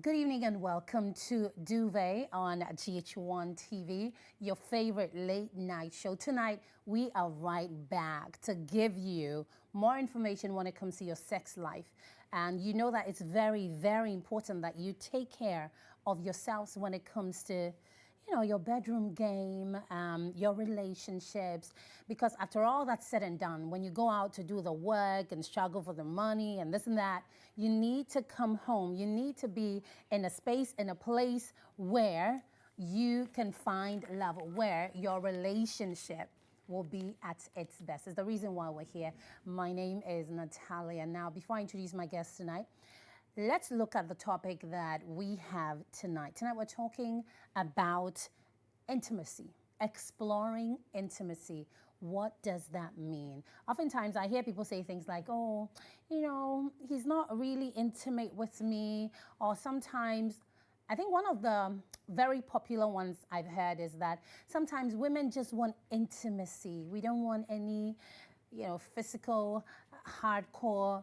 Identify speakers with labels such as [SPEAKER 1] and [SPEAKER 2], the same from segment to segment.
[SPEAKER 1] Good evening and welcome to Duvet on GHOne TV, your favorite late night show. Tonight, we are right back to give you more information when it comes to your sex life. And you know that it's very, very important that you take care of yourselves when it comes to your bedroom game, your relationships, because after all that's said and done, when you go out to do the work and struggle for the money and this and that, you need to come home. You need to be in a space, in a place where you can find love, where your relationship will be at its best. It's the reason why we're here. My name is Natalia. Now, before I introduce my guest tonight, let's look at the topic that we have tonight. Tonight we're talking about intimacy, exploring intimacy. What does that mean? Oftentimes I hear people say things like, oh, he's not really intimate with me. Or sometimes, I think one of the very popular ones I've heard is that sometimes women just want intimacy. We don't want any, physical, hardcore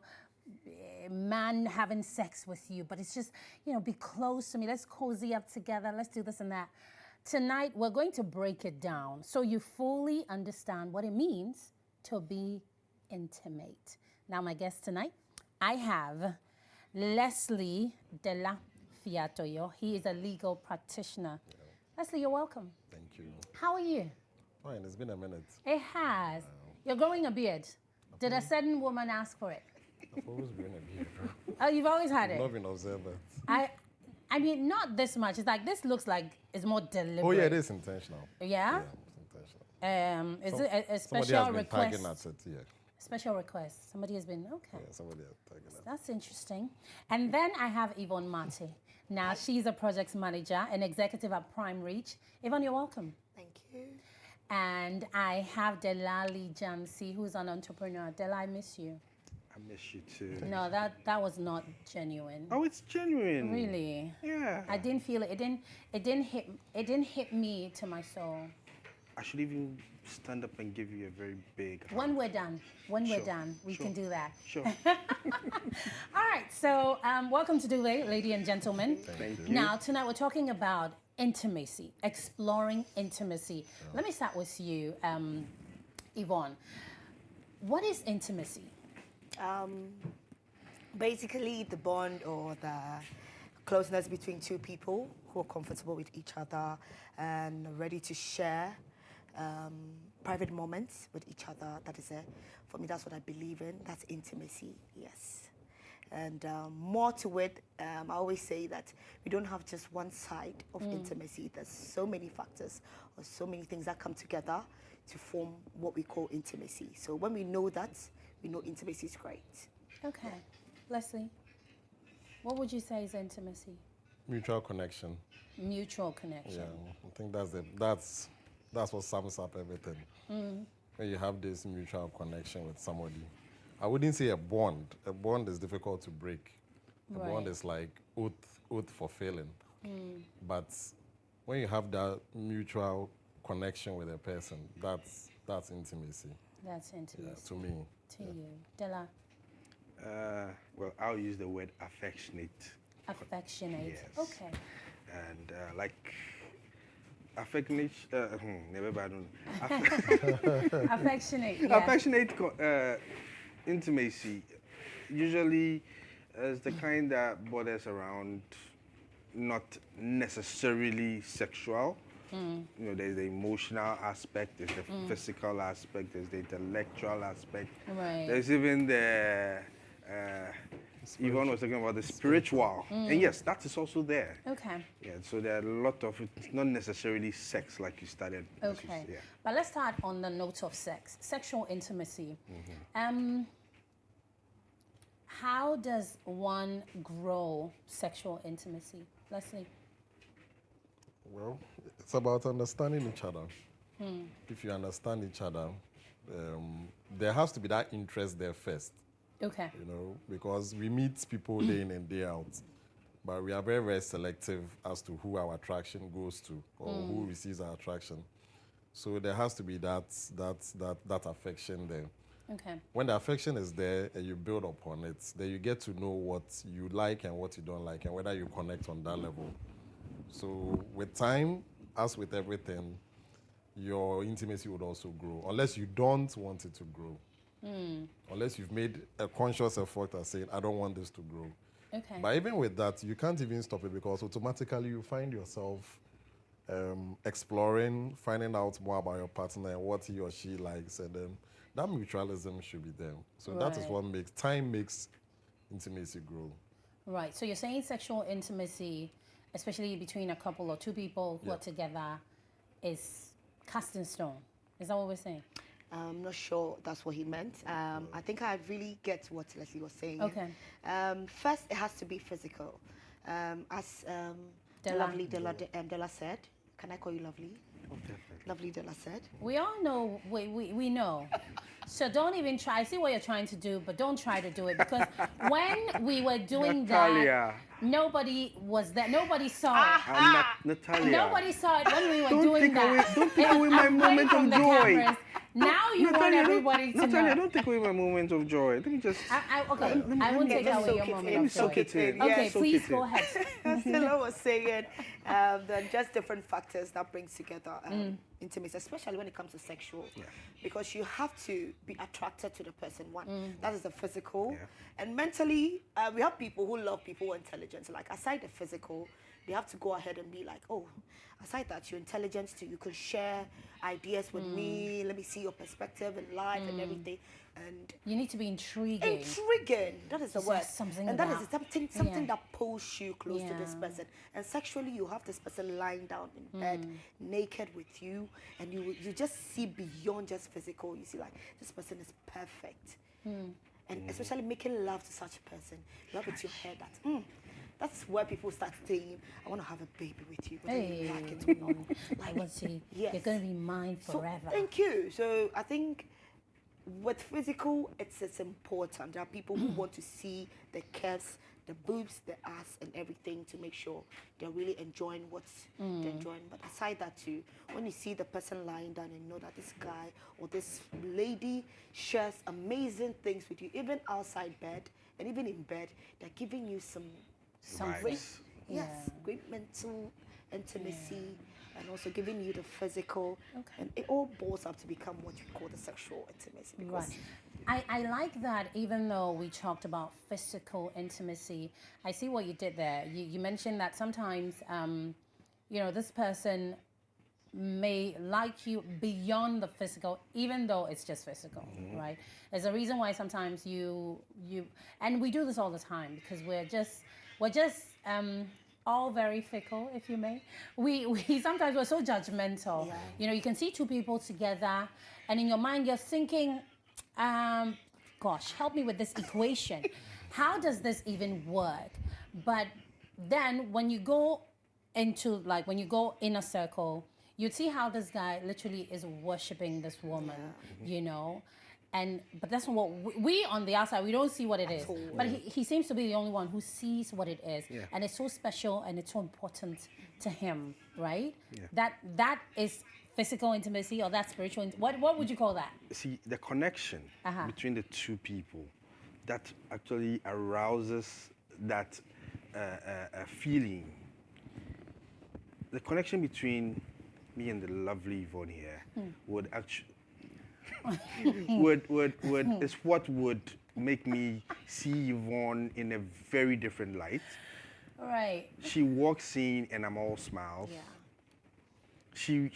[SPEAKER 1] man having sex with you, but it's just, be close to me. Let's cozy up together. Let's do this and that. Tonight, we're going to break it down so you fully understand what it means to be intimate. Now, my guest tonight, I have Leslie de la Fiatoyo. He is a legal practitioner. Yeah. Leslie, you're welcome.
[SPEAKER 2] Thank you.
[SPEAKER 1] How are you?
[SPEAKER 2] Fine, it's been a minute.
[SPEAKER 1] It has. You're growing a beard. Did a certain woman ask for it?
[SPEAKER 2] I've always been a beard.
[SPEAKER 1] Oh, you've always had it?
[SPEAKER 2] I've not been observant.
[SPEAKER 1] I mean, not this much. It's like, this looks like it's more deliberate.
[SPEAKER 2] Oh, yeah, it is intentional.
[SPEAKER 1] Yeah?
[SPEAKER 2] Yeah, it's intentional.
[SPEAKER 1] Is it a special
[SPEAKER 2] somebody has been
[SPEAKER 1] request?
[SPEAKER 2] tagging at it, yeah.
[SPEAKER 1] Special request. Somebody has been, okay.
[SPEAKER 2] Yeah, somebody has tagging at it.
[SPEAKER 1] That's interesting. And then I have Yvonne Mate. Now, she's a project manager and executive at Prime Reach. Yvonne, you're welcome.
[SPEAKER 3] Thank you.
[SPEAKER 1] And I have Delali Jansi, who's an entrepreneur. Dela, I miss you.
[SPEAKER 4] I miss you too.
[SPEAKER 1] No, that was not genuine.
[SPEAKER 4] Oh, it's genuine.
[SPEAKER 1] Really?
[SPEAKER 4] Yeah.
[SPEAKER 1] I didn't feel it. It didn't hit me to my soul.
[SPEAKER 4] I should even stand up and give you a very big hug.
[SPEAKER 1] When we're done, we
[SPEAKER 4] Sure.
[SPEAKER 1] can do that.
[SPEAKER 4] Sure.
[SPEAKER 1] All right. So, welcome to Duvet, ladies and gentlemen.
[SPEAKER 4] Thank you.
[SPEAKER 1] Now, tonight we're talking about intimacy, exploring intimacy. Let me start with you, Yvonne. What is intimacy?
[SPEAKER 3] Basically, the bond or the closeness between two people who are comfortable with each other and ready to share private moments with each other. That is for me, that's what I believe in. That's intimacy, yes. And more to it, I always say that we don't have just one side of intimacy. There's so many factors or so many things that come together to form what we call intimacy. So when we know that, we know intimacy is great.
[SPEAKER 1] Okay. Leslie, what would you say is intimacy?
[SPEAKER 2] Mutual connection.
[SPEAKER 1] Mutual connection.
[SPEAKER 2] Yeah, I think that's what sums up everything. When you have this mutual connection with somebody. I wouldn't say a bond. A bond is difficult to break. A bond is like oath fulfilling. But when you have that mutual connection with a person, that's intimacy.
[SPEAKER 1] That's intimacy.
[SPEAKER 2] Yeah, to me.
[SPEAKER 1] To you. Dela?
[SPEAKER 4] Well, I'll use the word affectionate.
[SPEAKER 1] Affectionate.
[SPEAKER 4] Yes.
[SPEAKER 1] Okay.
[SPEAKER 4] And affectionate, never bad.
[SPEAKER 1] Affectionate. Yeah.
[SPEAKER 4] Affectionate intimacy usually is the kind that borders around not necessarily sexual. There's the emotional aspect, there's the physical aspect, there's the intellectual aspect.
[SPEAKER 1] Right.
[SPEAKER 4] There's even the, Yvonne was talking about the spiritual. And yes, that is also there.
[SPEAKER 1] Okay.
[SPEAKER 4] Yeah, so there are a lot of, it's not necessarily sex like you started.
[SPEAKER 1] Okay.
[SPEAKER 4] Yeah.
[SPEAKER 1] But let's start on the note of sex, sexual intimacy. How does one grow sexual intimacy? Leslie?
[SPEAKER 2] Well, it's about understanding each other. If you understand each other, there has to be that interest there first.
[SPEAKER 1] Okay.
[SPEAKER 2] Because we meet people day in and day out, but we are very, very selective as to who our attraction goes to or who receives our attraction. So there has to be that affection there.
[SPEAKER 1] Okay.
[SPEAKER 2] When the affection is there and you build upon it, then you get to know what you like and what you don't like and whether you connect on that level. So with time, as with everything, your intimacy would also grow, unless you don't want it to grow. Unless you've made a conscious effort at saying, I don't want this to grow.
[SPEAKER 1] Okay.
[SPEAKER 2] But even with that, you can't even stop it because automatically you find yourself exploring, finding out more about your partner and what he or she likes, and then that mutualism should be there. So that is
[SPEAKER 1] Right.
[SPEAKER 2] what makes intimacy grow.
[SPEAKER 1] Right. So you're saying sexual intimacy, especially between a couple or two people who
[SPEAKER 2] Yeah.
[SPEAKER 1] are together, is cast in stone. Is that what we're saying?
[SPEAKER 3] I'm not sure that's what he meant. I think I really get what Leslie was saying.
[SPEAKER 1] Okay.
[SPEAKER 3] First, it has to be physical. As the
[SPEAKER 1] Della.
[SPEAKER 3] lovely Della said, can I call you lovely?
[SPEAKER 4] Oh, definitely.
[SPEAKER 3] Lovely Della said.
[SPEAKER 1] We all know, we know. So don't even try. I see what you're trying to do, but don't try to do it because when we were doing
[SPEAKER 4] Natalia.
[SPEAKER 1] that, nobody was there. Nobody saw it.
[SPEAKER 4] Natalia.
[SPEAKER 1] Nobody saw it when we were
[SPEAKER 4] Don't
[SPEAKER 1] doing
[SPEAKER 4] take
[SPEAKER 1] that.
[SPEAKER 4] away- don't take
[SPEAKER 1] It was
[SPEAKER 4] away my
[SPEAKER 1] away
[SPEAKER 4] moment
[SPEAKER 1] from
[SPEAKER 4] of
[SPEAKER 1] the
[SPEAKER 4] joy.
[SPEAKER 1] cameras. Now you want
[SPEAKER 4] Natalia,
[SPEAKER 1] everybody to
[SPEAKER 4] Natalia,
[SPEAKER 1] know.
[SPEAKER 4] don't take away my moment of joy. Let me just.
[SPEAKER 1] Okay, I won't take
[SPEAKER 3] just
[SPEAKER 1] away
[SPEAKER 3] soak
[SPEAKER 1] your
[SPEAKER 3] it
[SPEAKER 1] moment
[SPEAKER 3] in,
[SPEAKER 1] of
[SPEAKER 3] soak
[SPEAKER 1] joy.
[SPEAKER 3] it in.
[SPEAKER 1] Okay,
[SPEAKER 3] Yes.
[SPEAKER 4] soak
[SPEAKER 1] please
[SPEAKER 4] it
[SPEAKER 1] go
[SPEAKER 4] in.
[SPEAKER 1] ahead.
[SPEAKER 3] As Stella was saying, there are just different factors that brings together intimacy, especially when it comes to sexual.
[SPEAKER 4] Yeah.
[SPEAKER 3] Because you have to be attracted to the person, one. That is the physical.
[SPEAKER 4] Yeah.
[SPEAKER 3] And mentally, we have people who love people who are intelligent. Like, aside the physical, they have to go ahead and be like, oh, aside that, you're intelligent too. You can share ideas with me. Let me see your perspective in life and everything. And
[SPEAKER 1] You need to be intriguing.
[SPEAKER 3] intriguing. That is the
[SPEAKER 1] Is
[SPEAKER 3] word.
[SPEAKER 1] there something
[SPEAKER 3] and that is
[SPEAKER 1] about-
[SPEAKER 3] something
[SPEAKER 1] yeah.
[SPEAKER 3] that pulls you close to this
[SPEAKER 1] Yeah.
[SPEAKER 3] person. And sexually, you have this person lying down in bed, naked with you, and you just see beyond just physical. You see, like, this person is perfect. And especially making love to such a person, love with your hair. That's where people start saying, I want to have a baby with you, whether you like it or not.
[SPEAKER 1] I want to see.
[SPEAKER 3] Yes.
[SPEAKER 1] You're going to be mine
[SPEAKER 3] So,
[SPEAKER 1] forever.
[SPEAKER 3] thank you. So I think with physical, it's important. There are people who want to see the curves, the boobs, the ass, and everything to make sure they're really enjoying what they're enjoying. But aside that too, when you see the person lying down and you know that this guy or this lady shares amazing things with you, even outside bed and even in bed, they're giving you
[SPEAKER 1] Something.
[SPEAKER 4] Vibes.
[SPEAKER 3] yes, great mental intimacy, and also giving you the physical.
[SPEAKER 1] Okay.
[SPEAKER 3] And it all boils up to become what you call the sexual intimacy. Because
[SPEAKER 1] Right. I like that even though we talked about physical intimacy, I see what you did there. You mentioned that sometimes, this person may like you beyond the physical, even though it's just physical, right? There's a reason why sometimes you, and we do this all the time because we're just all very fickle, if you may. We sometimes we're so judgmental.
[SPEAKER 3] Yeah.
[SPEAKER 1] You can see two people together, and in your mind you're thinking, gosh, help me with this equation. How does this even work? But then when you go in a circle, you'd see how this guy literally is worshiping this woman, but that's what we on the outside, we don't see what it is.
[SPEAKER 3] all.
[SPEAKER 1] But he seems to be the only one who sees what it is.
[SPEAKER 4] Yeah.
[SPEAKER 1] And it's so special and it's so important to him, right?
[SPEAKER 4] Yeah.
[SPEAKER 1] That is physical intimacy, or that spiritual, what would you call that?
[SPEAKER 4] See, the connection between the two people that actually arouses that feeling. The connection between me and the lovely Yvonne here would actually is what would make me see Yvonne in a very different light.
[SPEAKER 1] Right.
[SPEAKER 4] She walks in and I'm all smiles.
[SPEAKER 1] Yeah.
[SPEAKER 4] She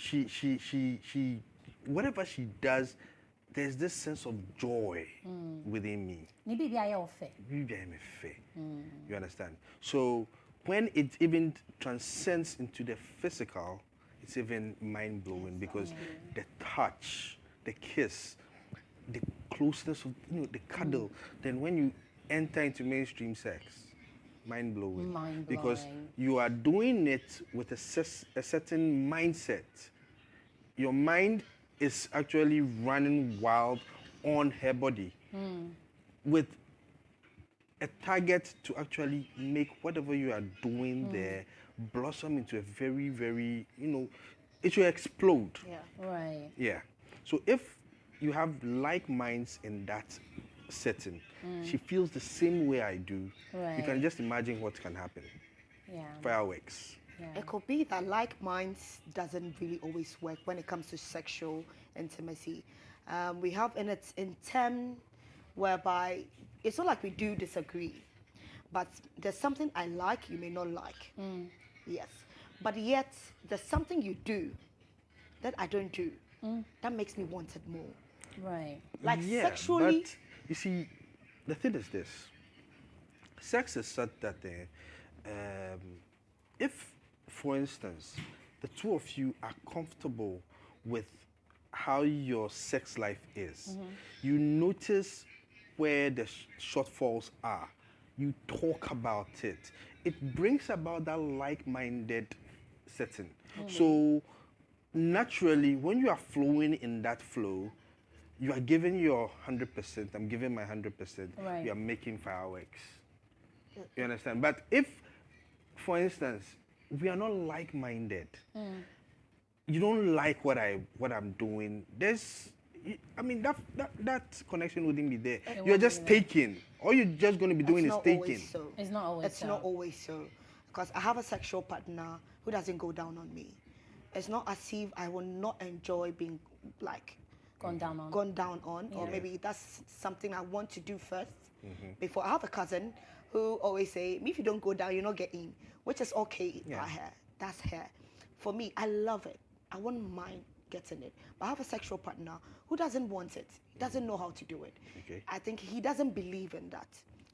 [SPEAKER 4] whatever she does, there's this sense of joy within me.
[SPEAKER 1] Maybe be a fair.
[SPEAKER 4] Maybe I'm a fair. You understand? So when it even transcends into the physical, it's even mind-blowing because the touch, the kiss, the closeness of, the cuddle, then when you enter into mainstream sex, mind-blowing. Because
[SPEAKER 1] Mind-blowing.
[SPEAKER 4] you are doing it with a certain mindset. Your mind is actually running wild on her body with a target to actually make whatever you are doing there blossom into a very, very, it will explode.
[SPEAKER 3] Yeah.
[SPEAKER 1] Right.
[SPEAKER 4] Yeah. So if you have like minds in that setting. She feels the same way I do. You
[SPEAKER 1] Right.
[SPEAKER 4] can just imagine what can happen.
[SPEAKER 1] Yeah.
[SPEAKER 4] Fireworks.
[SPEAKER 1] Yeah.
[SPEAKER 3] It could be that like minds doesn't really always work when it comes to sexual intimacy. We have in term whereby it's not like we do disagree, but there's something I like you may not like. Yes, but yet there's something you do that I don't do that makes me want it more.
[SPEAKER 1] Right.
[SPEAKER 3] Like
[SPEAKER 4] Yeah,
[SPEAKER 3] sexually,
[SPEAKER 4] but you see, the thing is this. Sex is such that if, for instance, the two of you are comfortable with how your sex life is, you notice where the shortfalls are, you talk about it, it brings about that like-minded setting. So naturally, when you are flowing in that flow, you are giving your 100%, I'm giving my 100%,
[SPEAKER 1] Right.
[SPEAKER 4] you are making fireworks. You understand? But if, for instance, we are not like-minded, you don't like what I'm doing, I mean, that connection wouldn't be there. You're
[SPEAKER 1] wouldn't
[SPEAKER 4] just
[SPEAKER 1] be there.
[SPEAKER 4] taking. All you're just going to be doing
[SPEAKER 3] it's
[SPEAKER 4] is
[SPEAKER 3] not
[SPEAKER 4] taking.
[SPEAKER 3] always so.
[SPEAKER 1] It's not always
[SPEAKER 3] It's
[SPEAKER 1] so.
[SPEAKER 3] not always so. Because I have a sexual partner who doesn't go down on me. It's not as if I will not enjoy being like
[SPEAKER 1] Gone down on.
[SPEAKER 3] gone down on, or
[SPEAKER 1] Yeah.
[SPEAKER 3] maybe that's something I want to do first before. I have a cousin who always say, if you don't go down, you're not getting, which is okay
[SPEAKER 4] Yeah.
[SPEAKER 3] by her. That's her. For me, I love it. I wouldn't mind getting it. But I have a sexual partner who doesn't want it. He doesn't know how to do it.
[SPEAKER 4] Okay.
[SPEAKER 3] I think he doesn't believe in that.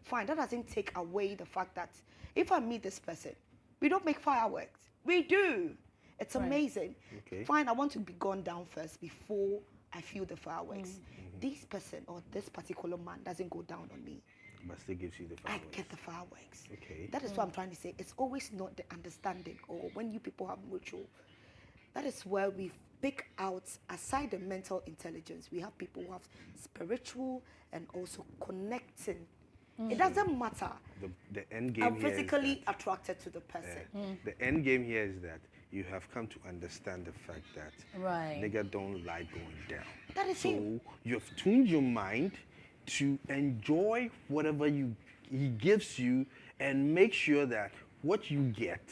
[SPEAKER 3] Fine, that doesn't take away the fact that if I meet this person, we don't make fireworks. We do. It's
[SPEAKER 1] Right.
[SPEAKER 3] amazing.
[SPEAKER 4] Okay.
[SPEAKER 3] Fine, I want to be gone down first before I feel the fireworks. This person or this particular man doesn't go down on me.
[SPEAKER 4] But still gives you the
[SPEAKER 3] I
[SPEAKER 4] fireworks.
[SPEAKER 3] get the fireworks.
[SPEAKER 4] Okay.
[SPEAKER 3] That is what I'm trying to say. It's always not the understanding or when you people have mutual. That is where we pick out, aside the mental intelligence, we have people who have spiritual and also connecting. It doesn't matter.
[SPEAKER 4] The end game
[SPEAKER 3] I'm
[SPEAKER 4] here is
[SPEAKER 3] physically
[SPEAKER 4] that-
[SPEAKER 3] attracted to the person.
[SPEAKER 4] The end game here is that you have come to understand the fact that
[SPEAKER 1] Right.
[SPEAKER 4] nigga don't like going down.
[SPEAKER 3] That is
[SPEAKER 4] so
[SPEAKER 3] it.
[SPEAKER 4] you have tuned your mind to enjoy whatever he gives you and make sure that what you get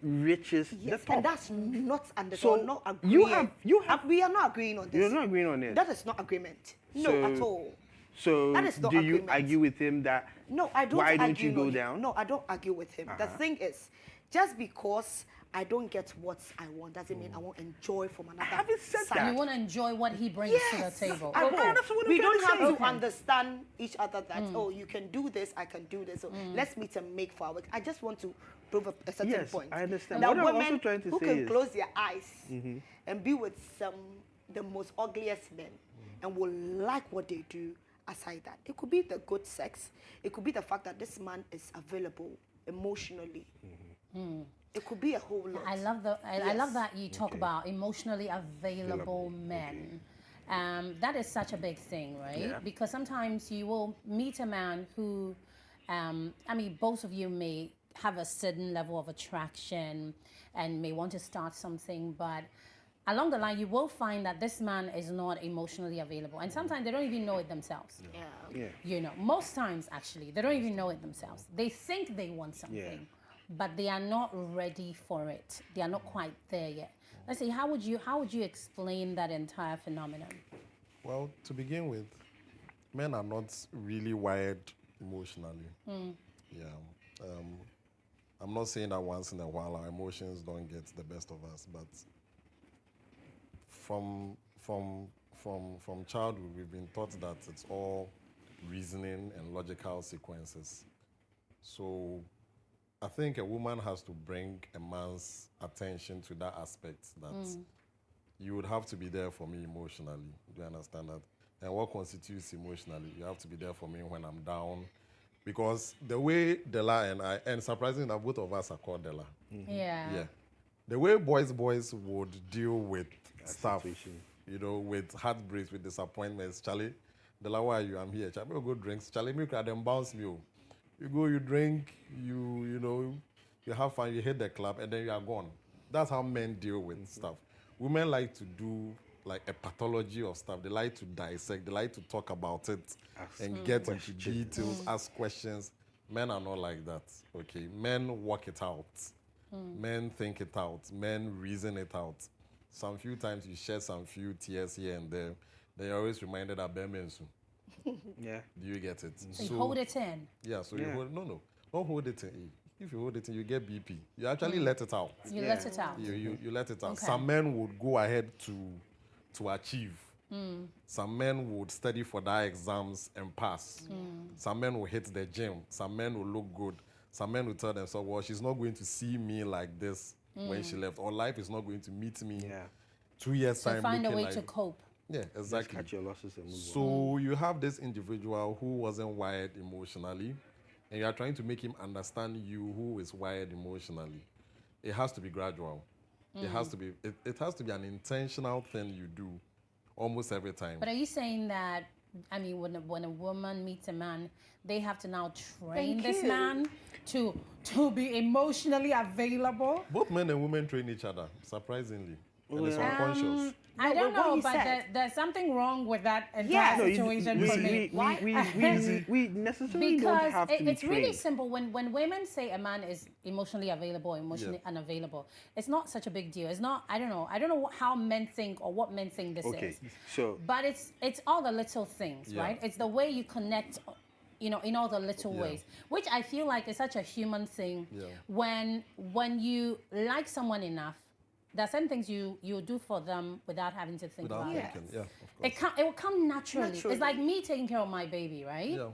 [SPEAKER 4] reaches
[SPEAKER 3] Yes,
[SPEAKER 4] the top.
[SPEAKER 3] and that's not
[SPEAKER 4] So
[SPEAKER 3] understood. Not
[SPEAKER 4] you
[SPEAKER 3] agreeing.
[SPEAKER 4] have-
[SPEAKER 3] We are not agreeing on this.
[SPEAKER 4] You're not agreeing on it.
[SPEAKER 3] That is not agreement. No,
[SPEAKER 4] So-
[SPEAKER 3] at all.
[SPEAKER 4] So
[SPEAKER 3] That is not
[SPEAKER 4] do you
[SPEAKER 3] agreement.
[SPEAKER 4] argue with him that
[SPEAKER 3] No, I don't.
[SPEAKER 4] why don't
[SPEAKER 3] argue
[SPEAKER 4] you go
[SPEAKER 3] on-
[SPEAKER 4] down?
[SPEAKER 3] No, I don't argue with him. The thing is, just because I don't get what I want doesn't mean I won't enjoy from another
[SPEAKER 4] haven't said
[SPEAKER 3] side.
[SPEAKER 4] that.
[SPEAKER 1] You want to enjoy what he brings to the table.
[SPEAKER 3] I
[SPEAKER 4] Okay,
[SPEAKER 3] will.
[SPEAKER 4] that's what I'm
[SPEAKER 3] We
[SPEAKER 4] trying
[SPEAKER 3] don't
[SPEAKER 4] to
[SPEAKER 3] have
[SPEAKER 4] say.
[SPEAKER 3] to
[SPEAKER 1] Okay.
[SPEAKER 3] understand each other that, oh, you can do this, I can do this. So let's meet and make fireworks. I just want to prove a certain
[SPEAKER 4] Yes,
[SPEAKER 3] point.
[SPEAKER 4] I understand.
[SPEAKER 3] That
[SPEAKER 4] What I'm also
[SPEAKER 3] women
[SPEAKER 4] trying to
[SPEAKER 3] who
[SPEAKER 4] say
[SPEAKER 3] can
[SPEAKER 4] is-
[SPEAKER 3] close their eyes and be with the most ugliest men and will like what they do aside that. It could be the good sex. It could be the fact that this man is available emotionally. It could be a whole lot.
[SPEAKER 1] I love I love
[SPEAKER 3] Yes.
[SPEAKER 1] that you talk about emotionally available men. That is such a big thing, right?
[SPEAKER 4] Yeah.
[SPEAKER 1] Because sometimes you will meet a man who, I mean, both of you may have a certain level of attraction and may want to start something, but along the line, you will find that this man is not emotionally available. And sometimes they don't even know it themselves.
[SPEAKER 3] Yeah.
[SPEAKER 4] Yeah.
[SPEAKER 1] You know, most times actually, they don't even know it themselves. They think they want something, but they are not ready for it. They are not quite there yet. Let's see, how would you explain that entire phenomenon?
[SPEAKER 2] Well, to begin with, men are not really wired emotionally. Yeah. I'm not saying that once in a while our emotions don't get the best of us, but from childhood we've been taught that it's all reasoning and logical sequences. So I think a woman has to bring a man's attention to that aspect, that you would have to be there for me emotionally. Do you understand that? And what constitutes emotionally? You have to be there for me when I'm down. Because the way Della and surprisingly that both of us are called Della.
[SPEAKER 1] Yeah.
[SPEAKER 2] Yeah. The way boys would deal with stuff,
[SPEAKER 4] situation.
[SPEAKER 2] you know, with heartbreaks, with disappointments. Charlie, Della, why are you? I'm here. Charlie, go drinks. Charlie, make them bounce me. Oh. You go, you drink, you know, you have fun, you hit the club, and then you are gone. That's how men deal with stuff. Women like to do like a pathology of stuff. They like to dissect. They like to talk about it and get into details, ask questions. Men are not like that. Okay, men work it out. Men think it out. Men reason it out. Some few times you shed some few tears here and there. Then you're always reminded that Bemensu.
[SPEAKER 4] Yeah.
[SPEAKER 2] Do you get it?
[SPEAKER 1] So you hold it in.
[SPEAKER 2] Yeah, so you hold, no, don't hold it in. If you hold it in, you get BP. You actually let it out.
[SPEAKER 1] You let it out.
[SPEAKER 2] You let it out.
[SPEAKER 1] Okay.
[SPEAKER 2] Some men would go ahead to achieve. Some men would study for their exams and pass. Some men will hit the gym. Some men will look good. Some men will tell themselves, well, she's not going to see me like this when she left, or life is not going to meet me 2 years
[SPEAKER 1] So
[SPEAKER 2] time.
[SPEAKER 1] find a
[SPEAKER 2] looking
[SPEAKER 1] way
[SPEAKER 2] like,
[SPEAKER 1] to cope.
[SPEAKER 2] Yeah,
[SPEAKER 4] Just
[SPEAKER 2] exactly.
[SPEAKER 4] cut your losses and move on.
[SPEAKER 2] So you have this individual who wasn't wired emotionally, and you are trying to make him understand you who is wired emotionally. It has to be gradual. It has to be. It has to be an intentional thing you do, almost every time.
[SPEAKER 1] But are you saying that, I mean, when a woman meets a man, they have to now train this man to be emotionally available?
[SPEAKER 2] Both men and women train each other, surprisingly, and it's unconscious.
[SPEAKER 1] I don't
[SPEAKER 3] what
[SPEAKER 1] know,
[SPEAKER 3] you
[SPEAKER 1] but
[SPEAKER 3] said.
[SPEAKER 1] there's something wrong with that entire
[SPEAKER 3] Yeah. No,
[SPEAKER 1] situation for me.
[SPEAKER 4] we necessarily don't
[SPEAKER 1] Because
[SPEAKER 4] have to be
[SPEAKER 1] it's really
[SPEAKER 4] trained.
[SPEAKER 1] simple. When women say a man is emotionally available, emotionally unavailable, it's not such a big deal. It's not. I don't know how men think or what men think this
[SPEAKER 4] Okay,
[SPEAKER 1] is.
[SPEAKER 4] so
[SPEAKER 1] But it's all the little things,
[SPEAKER 2] Yeah.
[SPEAKER 1] right? It's the way you connect, in all the little ways, which I feel like is such a human thing.
[SPEAKER 2] Yeah.
[SPEAKER 1] When you like someone enough, there are certain things you do for them without having to think
[SPEAKER 2] Without
[SPEAKER 1] about it.
[SPEAKER 2] thinking, yeah, of course.
[SPEAKER 1] It will come naturally.
[SPEAKER 3] Naturally.
[SPEAKER 1] It's like me taking care of my baby, right?
[SPEAKER 2] Yeah.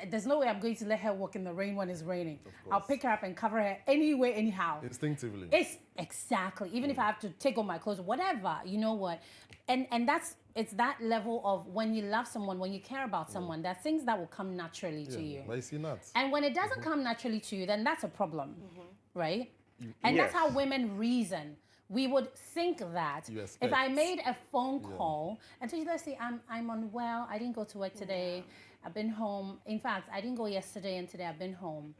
[SPEAKER 1] There's no way I'm going to let her walk in the rain when it's raining. I'll pick her up and cover her anyway, anyhow.
[SPEAKER 2] Instinctively.
[SPEAKER 1] It's exactly. Even if I have to take off my clothes, whatever, you know what? And it's that level of when you love someone, when you care about someone, there are things that will come naturally to you.
[SPEAKER 2] But you see that.
[SPEAKER 1] And when it doesn't come naturally to you, then that's a problem, right? And
[SPEAKER 4] Yes.
[SPEAKER 1] that's how women reason. We would think that
[SPEAKER 2] You
[SPEAKER 1] if I
[SPEAKER 2] expect.
[SPEAKER 1] made a phone call and told you, let's say I'm unwell, I didn't go to work today, I've been home. In fact, I didn't go yesterday and today I've been home.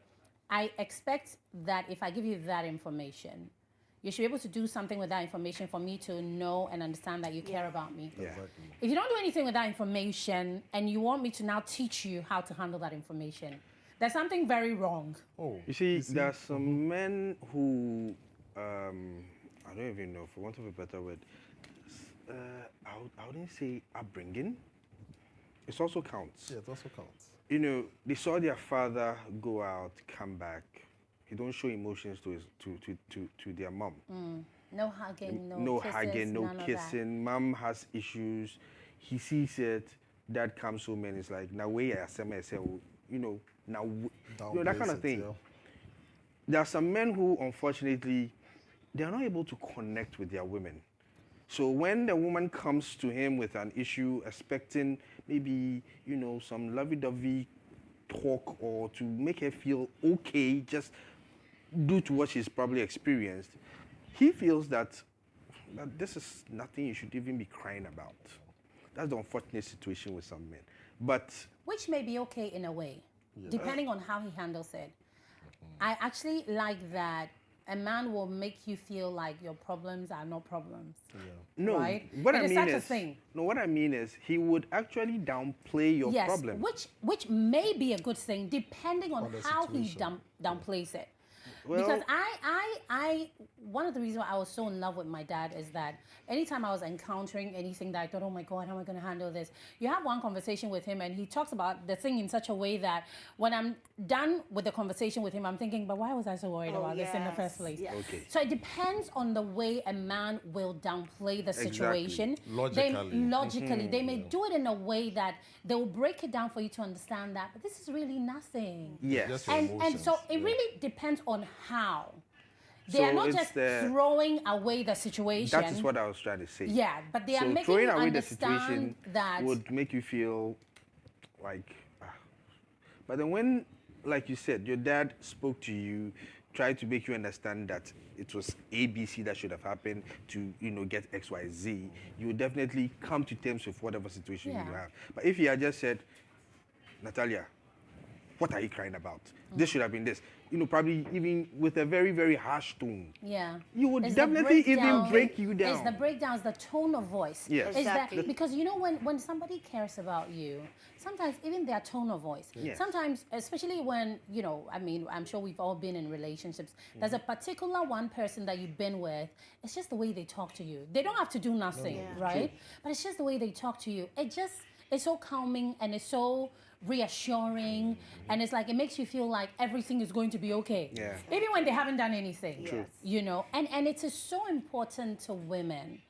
[SPEAKER 1] I expect that if I give you that information, you should be able to do something with that information for me to know and understand that you care about me.
[SPEAKER 4] yeah.
[SPEAKER 2] Exactly.
[SPEAKER 1] If you don't do anything with that information and you want me to now teach you how to handle that information, there's something very wrong.
[SPEAKER 2] Oh,
[SPEAKER 4] You see, there are some men who, I don't even know, for want of a better word, I wouldn't say upbringing. It also counts.
[SPEAKER 2] yeah, it also counts.
[SPEAKER 4] You know, they saw their father go out, come back. He don't show emotions to their mom.
[SPEAKER 1] No hugging,
[SPEAKER 4] No
[SPEAKER 1] kisses,
[SPEAKER 4] hugging, no
[SPEAKER 1] none of that.
[SPEAKER 4] kissing. Mom has issues. He sees it. Dad comes home and it's like, now wait, I say, you know, now, you know, that kind of
[SPEAKER 2] Downplays it,
[SPEAKER 4] thing.
[SPEAKER 2] yeah.
[SPEAKER 4] There are some men who, unfortunately, they are not able to connect with their women. So when the woman comes to him with an issue, expecting maybe, you know, some lovey-dovey talk or to make her feel okay, just due to what she's probably experienced, he feels that this is nothing you should even be crying about. That's the unfortunate situation with some men. But
[SPEAKER 1] Which may be okay in a way, depending on how he handles it. I actually like that a man will make you feel like your problems are not problems.
[SPEAKER 4] no,
[SPEAKER 1] Right?
[SPEAKER 4] what
[SPEAKER 1] It
[SPEAKER 4] I
[SPEAKER 1] is
[SPEAKER 4] mean
[SPEAKER 1] such a
[SPEAKER 4] is,
[SPEAKER 1] thing.
[SPEAKER 4] no, what I mean is, he would actually downplay your
[SPEAKER 1] Yes,
[SPEAKER 4] problem.
[SPEAKER 1] which may be a good thing depending on
[SPEAKER 2] the
[SPEAKER 1] how he
[SPEAKER 2] situation.
[SPEAKER 1] downplays it.
[SPEAKER 4] Well-
[SPEAKER 1] Because I one of the reasons why I was so in love with my dad is that anytime I was encountering anything that I thought, oh my God, how am I going to handle this? You have one conversation with him and he talks about the thing in such a way that when I'm done with the conversation with him, I'm thinking, but why was I so worried about this in the first place?
[SPEAKER 3] yes.
[SPEAKER 4] Okay.
[SPEAKER 1] So it depends on the way a man will downplay the situation.
[SPEAKER 2] Logically.
[SPEAKER 1] They may do it in a way that they will break it down for you to understand that, but this is really nothing.
[SPEAKER 4] Yes.
[SPEAKER 2] Just your
[SPEAKER 1] And so
[SPEAKER 2] emotions,
[SPEAKER 1] it
[SPEAKER 2] yeah.
[SPEAKER 1] really depends on how. They
[SPEAKER 4] So
[SPEAKER 1] are not
[SPEAKER 4] it's
[SPEAKER 1] just
[SPEAKER 4] the-
[SPEAKER 1] throwing away the situation.
[SPEAKER 4] That is what I was trying to say.
[SPEAKER 1] Yeah, but they are
[SPEAKER 4] So
[SPEAKER 1] making
[SPEAKER 4] throwing
[SPEAKER 1] you
[SPEAKER 4] away the
[SPEAKER 1] understand
[SPEAKER 4] situation
[SPEAKER 1] that.
[SPEAKER 4] would make you feel like, but then when, like you said, your dad spoke to you, tried to make you understand that it was ABC that should have happened to, you know, get X, Y, Z, you would definitely come to terms with whatever situation you
[SPEAKER 1] Yeah.
[SPEAKER 4] have. But if he had just said, Natalia, what are you crying about? This should have been this. probably even with a very, very harsh tone.
[SPEAKER 1] Yeah.
[SPEAKER 4] You would
[SPEAKER 1] It's the
[SPEAKER 4] definitely even
[SPEAKER 1] breakdown-
[SPEAKER 4] break you
[SPEAKER 1] It's
[SPEAKER 4] down.
[SPEAKER 1] the breakdowns, the tone of voice.
[SPEAKER 4] Yes.
[SPEAKER 1] Is
[SPEAKER 3] Exactly.
[SPEAKER 1] that because when somebody cares about you, sometimes even their tone of voice.
[SPEAKER 4] Yes.
[SPEAKER 1] Sometimes, especially when, I mean, I'm sure we've all been in relationships. There's a particular one person that you've been with. It's just the way they talk to you. They don't have to do nothing, right? But it's just the way they talk to you. It's so calming and it's so reassuring, and it's like it makes you feel like everything is going to be okay,
[SPEAKER 4] Yeah.
[SPEAKER 1] even when they haven't done anything.
[SPEAKER 3] True.
[SPEAKER 1] And it is so important to women,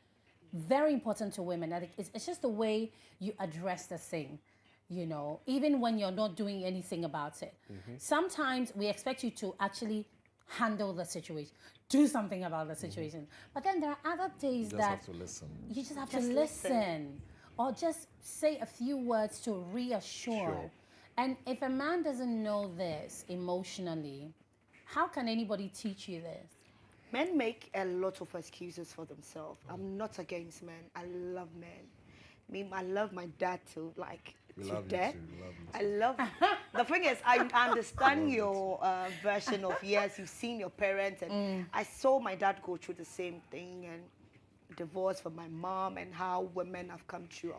[SPEAKER 1] very important to women, that it's just the way you address the thing, even when you're not doing anything about it. Sometimes we expect you to actually handle the situation, do something about the situation, but then there are other days
[SPEAKER 2] You just
[SPEAKER 1] that
[SPEAKER 2] have to listen.
[SPEAKER 1] you just have
[SPEAKER 3] Just
[SPEAKER 1] to
[SPEAKER 3] listen.
[SPEAKER 1] listen or just say a few words to reassure.
[SPEAKER 4] Sure.
[SPEAKER 1] And if a man doesn't know this emotionally, how can anybody teach you this?
[SPEAKER 3] Men make a lot of excuses for themselves. I'm not against men. I love men. I love my dad too, like
[SPEAKER 2] We
[SPEAKER 3] to
[SPEAKER 2] love you
[SPEAKER 3] death.
[SPEAKER 2] too, we love you
[SPEAKER 3] I love. The thing is, I understand your version of yes, you've seen your parents, and I saw my dad go through the same thing and divorce from my mom, and how women have come through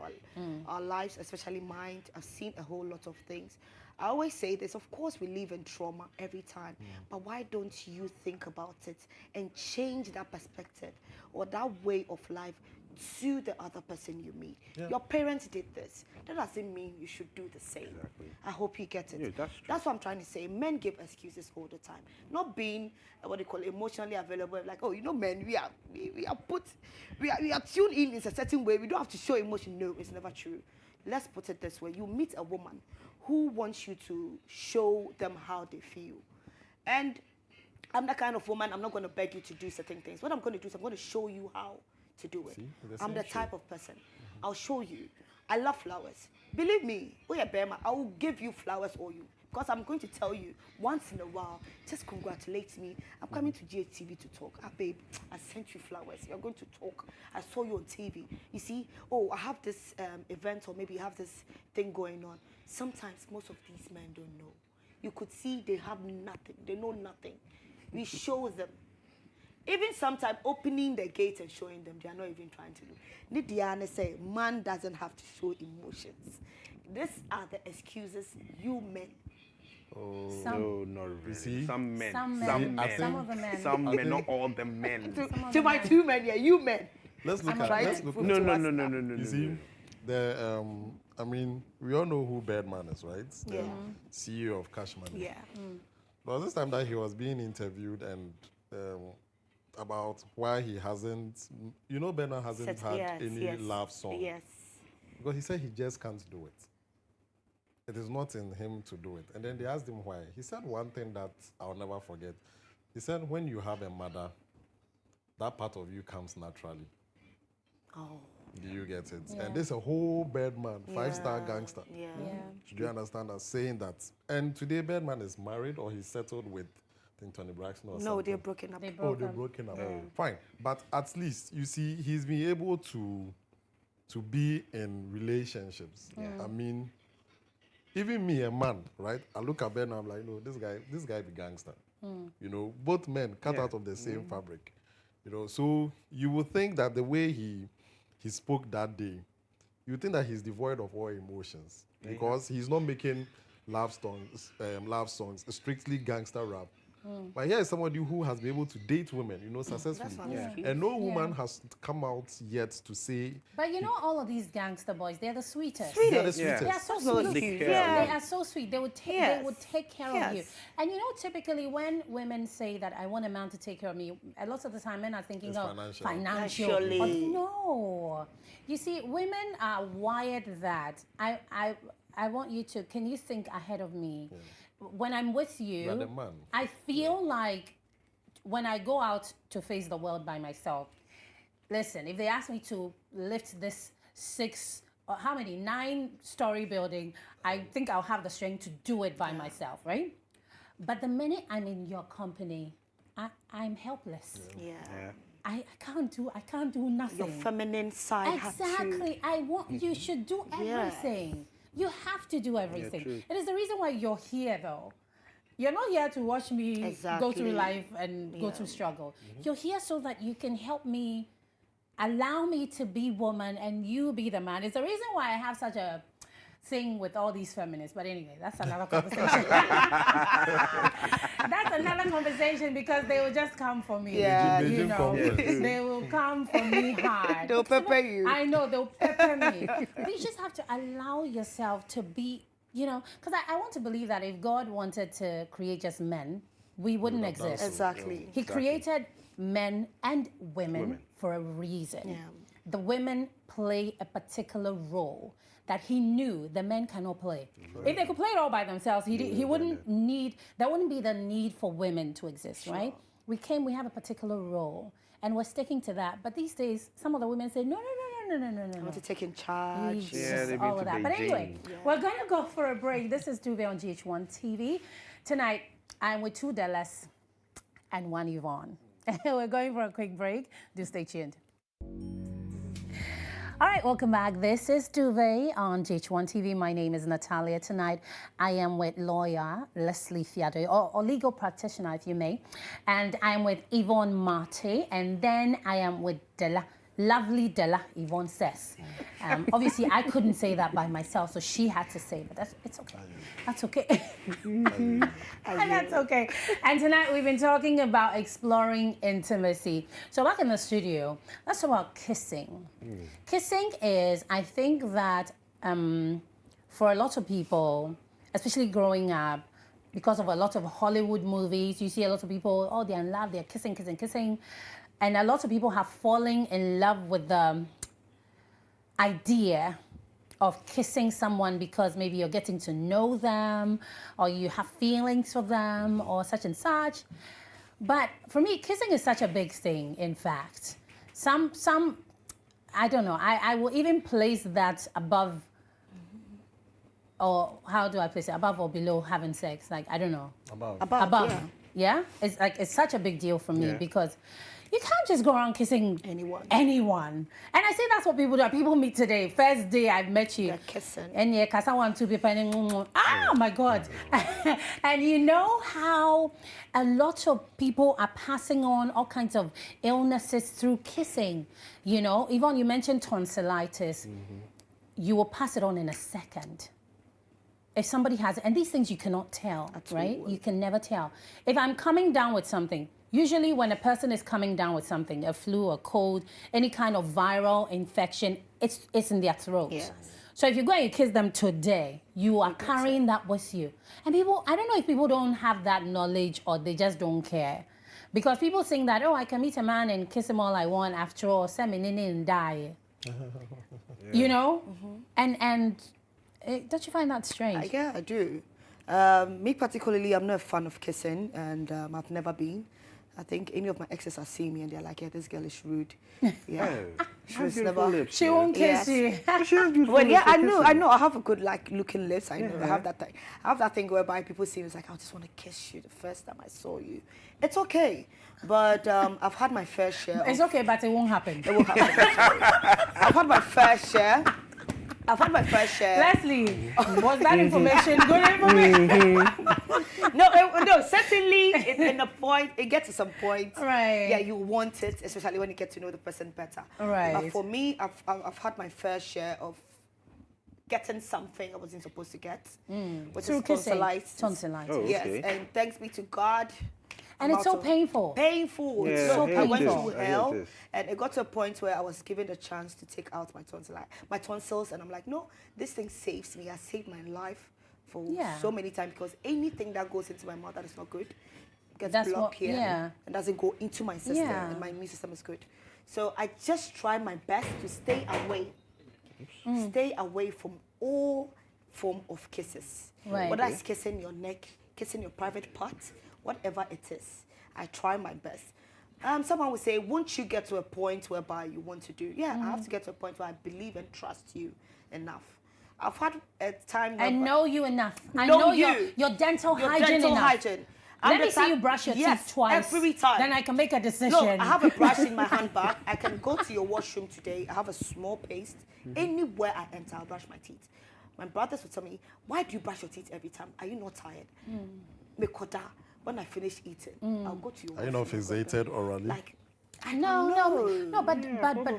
[SPEAKER 3] our lives, especially mine. I've seen a whole lot of things. I always say this, of course we live in trauma every time, but why don't you think about it and change that perspective or that way of life to the other person you meet?
[SPEAKER 2] Yeah.
[SPEAKER 3] Your parents did this. That doesn't mean you should do the same.
[SPEAKER 4] Exactly.
[SPEAKER 3] I hope you get it.
[SPEAKER 4] Yeah, that's true.
[SPEAKER 3] That's what I'm trying to say. Men give excuses all the time. Not being what they call emotionally available. Like, oh, men, we are tuned in a certain way. We don't have to show emotion. No, it's never true. Let's put it this way. You meet a woman who wants you to show them how they feel. And I'm that kind of woman, I'm not going to beg you to do certain things. What I'm going to do is I'm going to show you how to do it.
[SPEAKER 2] See, the
[SPEAKER 3] I'm
[SPEAKER 2] same
[SPEAKER 3] the
[SPEAKER 2] shit.
[SPEAKER 3] type of person. I'll show you. I love flowers. Believe me, I will give you flowers or you. Because I'm going to tell you once in a while, just congratulate me. I'm coming to GHTV to talk. Ah, babe, I sent you flowers. You're going to talk. I saw you on TV. You see, oh, I have this event, or maybe you have this thing going on. Sometimes most of these men don't know. You could see they have nothing. They know nothing. We show them. Even sometimes opening the gate and showing them, they are not even trying to do. Nidiane say, man doesn't have to show emotions. These are the excuses you men.
[SPEAKER 4] No, not really.
[SPEAKER 2] see?
[SPEAKER 4] Some men.
[SPEAKER 1] Some
[SPEAKER 4] Some
[SPEAKER 1] men.
[SPEAKER 4] men.
[SPEAKER 1] Some of the men.
[SPEAKER 4] Some
[SPEAKER 2] I
[SPEAKER 4] men, not
[SPEAKER 2] think-
[SPEAKER 4] all the men.
[SPEAKER 3] To my two men here, you men.
[SPEAKER 2] Let's look
[SPEAKER 3] I'm
[SPEAKER 2] at
[SPEAKER 3] trying
[SPEAKER 2] let's
[SPEAKER 3] to
[SPEAKER 2] look
[SPEAKER 3] prove
[SPEAKER 2] at
[SPEAKER 4] No,
[SPEAKER 3] to
[SPEAKER 4] no,
[SPEAKER 3] us
[SPEAKER 4] no, no,
[SPEAKER 3] that.
[SPEAKER 4] no, no, no.
[SPEAKER 2] You see, I mean, we all know who Birdman is, right? The
[SPEAKER 3] Yeah.
[SPEAKER 2] CEO of Cash Money.
[SPEAKER 3] Yeah.
[SPEAKER 2] There was this time that he was being interviewed and about why he hasn't, Birdman hasn't had any love song.
[SPEAKER 3] Yes.
[SPEAKER 2] Because he said he just can't do it. It is not in him to do it. And then they asked him why. He said one thing that I'll never forget. He said, when you have a mother, that part of you comes naturally.
[SPEAKER 3] Oh.
[SPEAKER 2] Do you get it?
[SPEAKER 1] Yeah.
[SPEAKER 2] And this is a whole Birdman, five-star gangster.
[SPEAKER 3] Yeah.
[SPEAKER 1] Yeah.
[SPEAKER 2] Do you understand that? Saying that. And today Birdman is married or he's settled with, I think, Tony Braxton or something.
[SPEAKER 3] No, they're broken up.
[SPEAKER 1] They
[SPEAKER 2] Oh,
[SPEAKER 1] broke
[SPEAKER 2] they're
[SPEAKER 1] up.
[SPEAKER 2] broken up. Fine. But at least, you see, he's been able to be in relationships. I mean, even me, a man, right? I look at Ben and I'm like, no, this guy be gangster. Both men cut
[SPEAKER 4] Yeah.
[SPEAKER 2] out of the same fabric. So you would think that the way he spoke that day, you would think that he's devoid of all emotions because he's not making love songs, strictly gangster rap. But here is somebody who has been able to date women, successfully.
[SPEAKER 3] That's not an excuse.
[SPEAKER 2] And no woman has come out yet to say
[SPEAKER 1] But all of these gangster boys, they're the sweetest.
[SPEAKER 2] they are the
[SPEAKER 3] Sweetest.
[SPEAKER 2] sweetest.
[SPEAKER 1] They are so
[SPEAKER 3] That's what
[SPEAKER 1] sweet.
[SPEAKER 3] they
[SPEAKER 4] care.
[SPEAKER 1] They
[SPEAKER 3] Yeah.
[SPEAKER 1] are so sweet. They would take.
[SPEAKER 3] Yes.
[SPEAKER 1] They would take care of you.
[SPEAKER 3] Yes.
[SPEAKER 1] And typically when women say that I want a man to take care of me, a lot of the time men are thinking
[SPEAKER 2] It's
[SPEAKER 1] of
[SPEAKER 2] financial.
[SPEAKER 1] financial.
[SPEAKER 3] Financially.
[SPEAKER 1] But no, you see, women are wired that I want you to. Can you think ahead of me? When I'm with you,
[SPEAKER 2] You are the man.
[SPEAKER 1] I feel like when I go out to face the world by myself, listen, if they ask me to lift this 9-story building, I think I'll have the strength to do it by myself, right? But the minute I'm in your company, I'm helpless.
[SPEAKER 3] Yeah.
[SPEAKER 4] Yeah.
[SPEAKER 1] I can't do nothing.
[SPEAKER 3] Your feminine side has to.
[SPEAKER 1] Exactly. I want you should do everything. You have to do everything.
[SPEAKER 4] true.
[SPEAKER 1] It is the reason why you're here though. You're not here to watch me go
[SPEAKER 3] Exactly.
[SPEAKER 1] through life and go through struggle. You're here so that you can help me, allow me to be woman and you be the man. It's the reason why I have such a thing with all these feminists. But anyway, that's another conversation. That's another conversation because they will just come for me.
[SPEAKER 3] Yeah.
[SPEAKER 2] The
[SPEAKER 1] You
[SPEAKER 2] gym
[SPEAKER 1] know,
[SPEAKER 2] conference.
[SPEAKER 1] they will come for me hard.
[SPEAKER 3] They'll pepper you.
[SPEAKER 1] I know, they'll pepper me. But you just have to allow yourself to be, you know, because I want to believe that if God wanted to create just men, we wouldn't
[SPEAKER 2] have done
[SPEAKER 1] exist.
[SPEAKER 2] so.
[SPEAKER 3] Exactly.
[SPEAKER 1] He created men and women for a reason.
[SPEAKER 3] Yeah.
[SPEAKER 1] The women play a particular role that he knew the men cannot play. If they could play it all by themselves, he wouldn't need, there wouldn't be the need for women to exist, right? We have a particular role and we're sticking to that. But these days, some of the women say, no.
[SPEAKER 3] I want to take in charge.
[SPEAKER 4] Yeah, they
[SPEAKER 1] all
[SPEAKER 4] need
[SPEAKER 1] of
[SPEAKER 4] to
[SPEAKER 1] that. But
[SPEAKER 4] Beijing.
[SPEAKER 1] anyway, we're going to go for a break. This is Duvet on GH1 TV. Tonight, I'm with two Dallas and one Yvonne. We're going for a quick break. Do stay tuned. All right, welcome back. This is Duvet on GH1 TV. My name is Natalia. Tonight, I am with lawyer Leslie Fiado, or legal practitioner, if you may. And I'm with Yvonne Mate. And then I am with lovely Della, Yvonne says. Obviously, I couldn't say that by myself, so she had to say, but it's okay. That's okay. And that's okay. And tonight we've been talking about exploring intimacy. So back in the studio, let's talk about kissing. Kissing is, I think that for a lot of people, especially growing up, because of a lot of Hollywood movies, you see a lot of people, oh, they're in love, they're kissing. And a lot of people have fallen in love with the idea of kissing someone because maybe you're getting to know them or you have feelings for them or such and such. But for me, kissing is such a big thing, in fact. Some I don't know, I will even place that above, or how do I place it? Above or below having sex? Like, I don't know. Above. Yeah? It's like, it's such a big deal for me because you can't just go around kissing anyone. And I say that's what people do. People meet today. First day I met you.
[SPEAKER 3] They're kissing.
[SPEAKER 1] And yeah, because I want to be penning. Oh my God. And you know how a lot of people are passing on all kinds of illnesses through kissing. You know, Yvonne, you mentioned tonsillitis. You will pass it on in a second. If somebody has it, and these things you cannot tell, right? You can never tell. If I'm coming down with something, usually when a person is coming down with something, a flu, a cold, any kind of viral infection, it's in their throat.
[SPEAKER 3] Yes.
[SPEAKER 1] So if you go and you kiss them today, you are carrying that with you. And people, I don't know if people don't have that knowledge or they just don't care. Because people think that, oh, I can meet a man and kiss him all I want after all, and die. You know? And don't you find that strange?
[SPEAKER 3] Yeah, I do. Me particularly, I'm not a fan of kissing, and I've never been. I think any of my exes have seen me and they're like, yeah, this girl is rude. Yeah. She was never...
[SPEAKER 1] She won't kiss you.
[SPEAKER 4] She has beautiful
[SPEAKER 3] Well, yeah,
[SPEAKER 4] lips for
[SPEAKER 3] I
[SPEAKER 4] kissing.
[SPEAKER 3] know. I have a good, like, looking lips. I know. I have that thing whereby people see me, it's like, I just want to kiss you the first time I saw you. It's okay. But I've had my fair share.
[SPEAKER 1] It's okay, but it won't happen.
[SPEAKER 3] It won't happen. I've had my fair share.
[SPEAKER 1] Leslie, was that information good information?
[SPEAKER 3] No, certainly in a point, it gets to some point.
[SPEAKER 1] Right.
[SPEAKER 3] Yeah, you want it, especially when you get to know the person better.
[SPEAKER 1] Right.
[SPEAKER 3] But for me, I've had my fair share of getting something I wasn't supposed to get. Which
[SPEAKER 1] Through
[SPEAKER 3] is
[SPEAKER 1] kissing.
[SPEAKER 3] tonsillitis.
[SPEAKER 1] Tonsillitis.
[SPEAKER 4] Oh, okay.
[SPEAKER 3] Yes, and thanks be to God.
[SPEAKER 1] And it's so painful.
[SPEAKER 3] Painful.
[SPEAKER 4] Yeah,
[SPEAKER 3] It's so
[SPEAKER 4] I hear
[SPEAKER 3] I went
[SPEAKER 4] this.
[SPEAKER 3] through
[SPEAKER 4] I hear
[SPEAKER 3] hell,
[SPEAKER 4] this.
[SPEAKER 3] and it got to a point where I was given the chance to take out my tonsils, and I'm like, no, this thing saves me. It saved my life for so many times because anything that goes into my mouth that is not good gets blocked here and doesn't go into my system, and my immune system is good. So I just try my best to stay away from all form of kisses.
[SPEAKER 1] Right.
[SPEAKER 3] Whether it's kissing your neck, kissing your private part, whatever it is, I try my best. Someone would say, won't you get to a point whereby you want to do? Yeah, I have to get to a point where I believe and trust you enough. I've had a time where
[SPEAKER 1] I know you enough. I
[SPEAKER 3] Know
[SPEAKER 1] know
[SPEAKER 3] you.
[SPEAKER 1] your dental
[SPEAKER 3] your
[SPEAKER 1] hygiene
[SPEAKER 3] dental
[SPEAKER 1] enough.
[SPEAKER 3] hygiene.
[SPEAKER 1] Let me see you brush your teeth twice.
[SPEAKER 3] Every time.
[SPEAKER 1] Then I can make a decision.
[SPEAKER 3] No, I have a brush in my handbag. I can go to your washroom today. I have a small paste. Anywhere I enter, I'll brush my teeth. My brothers would tell me, why do you brush your teeth every time? Are you not tired? mekoda. When I finish eating, I'll go to your
[SPEAKER 2] Are you not
[SPEAKER 3] washroom,
[SPEAKER 2] fixated orally?
[SPEAKER 3] Like,
[SPEAKER 1] No, but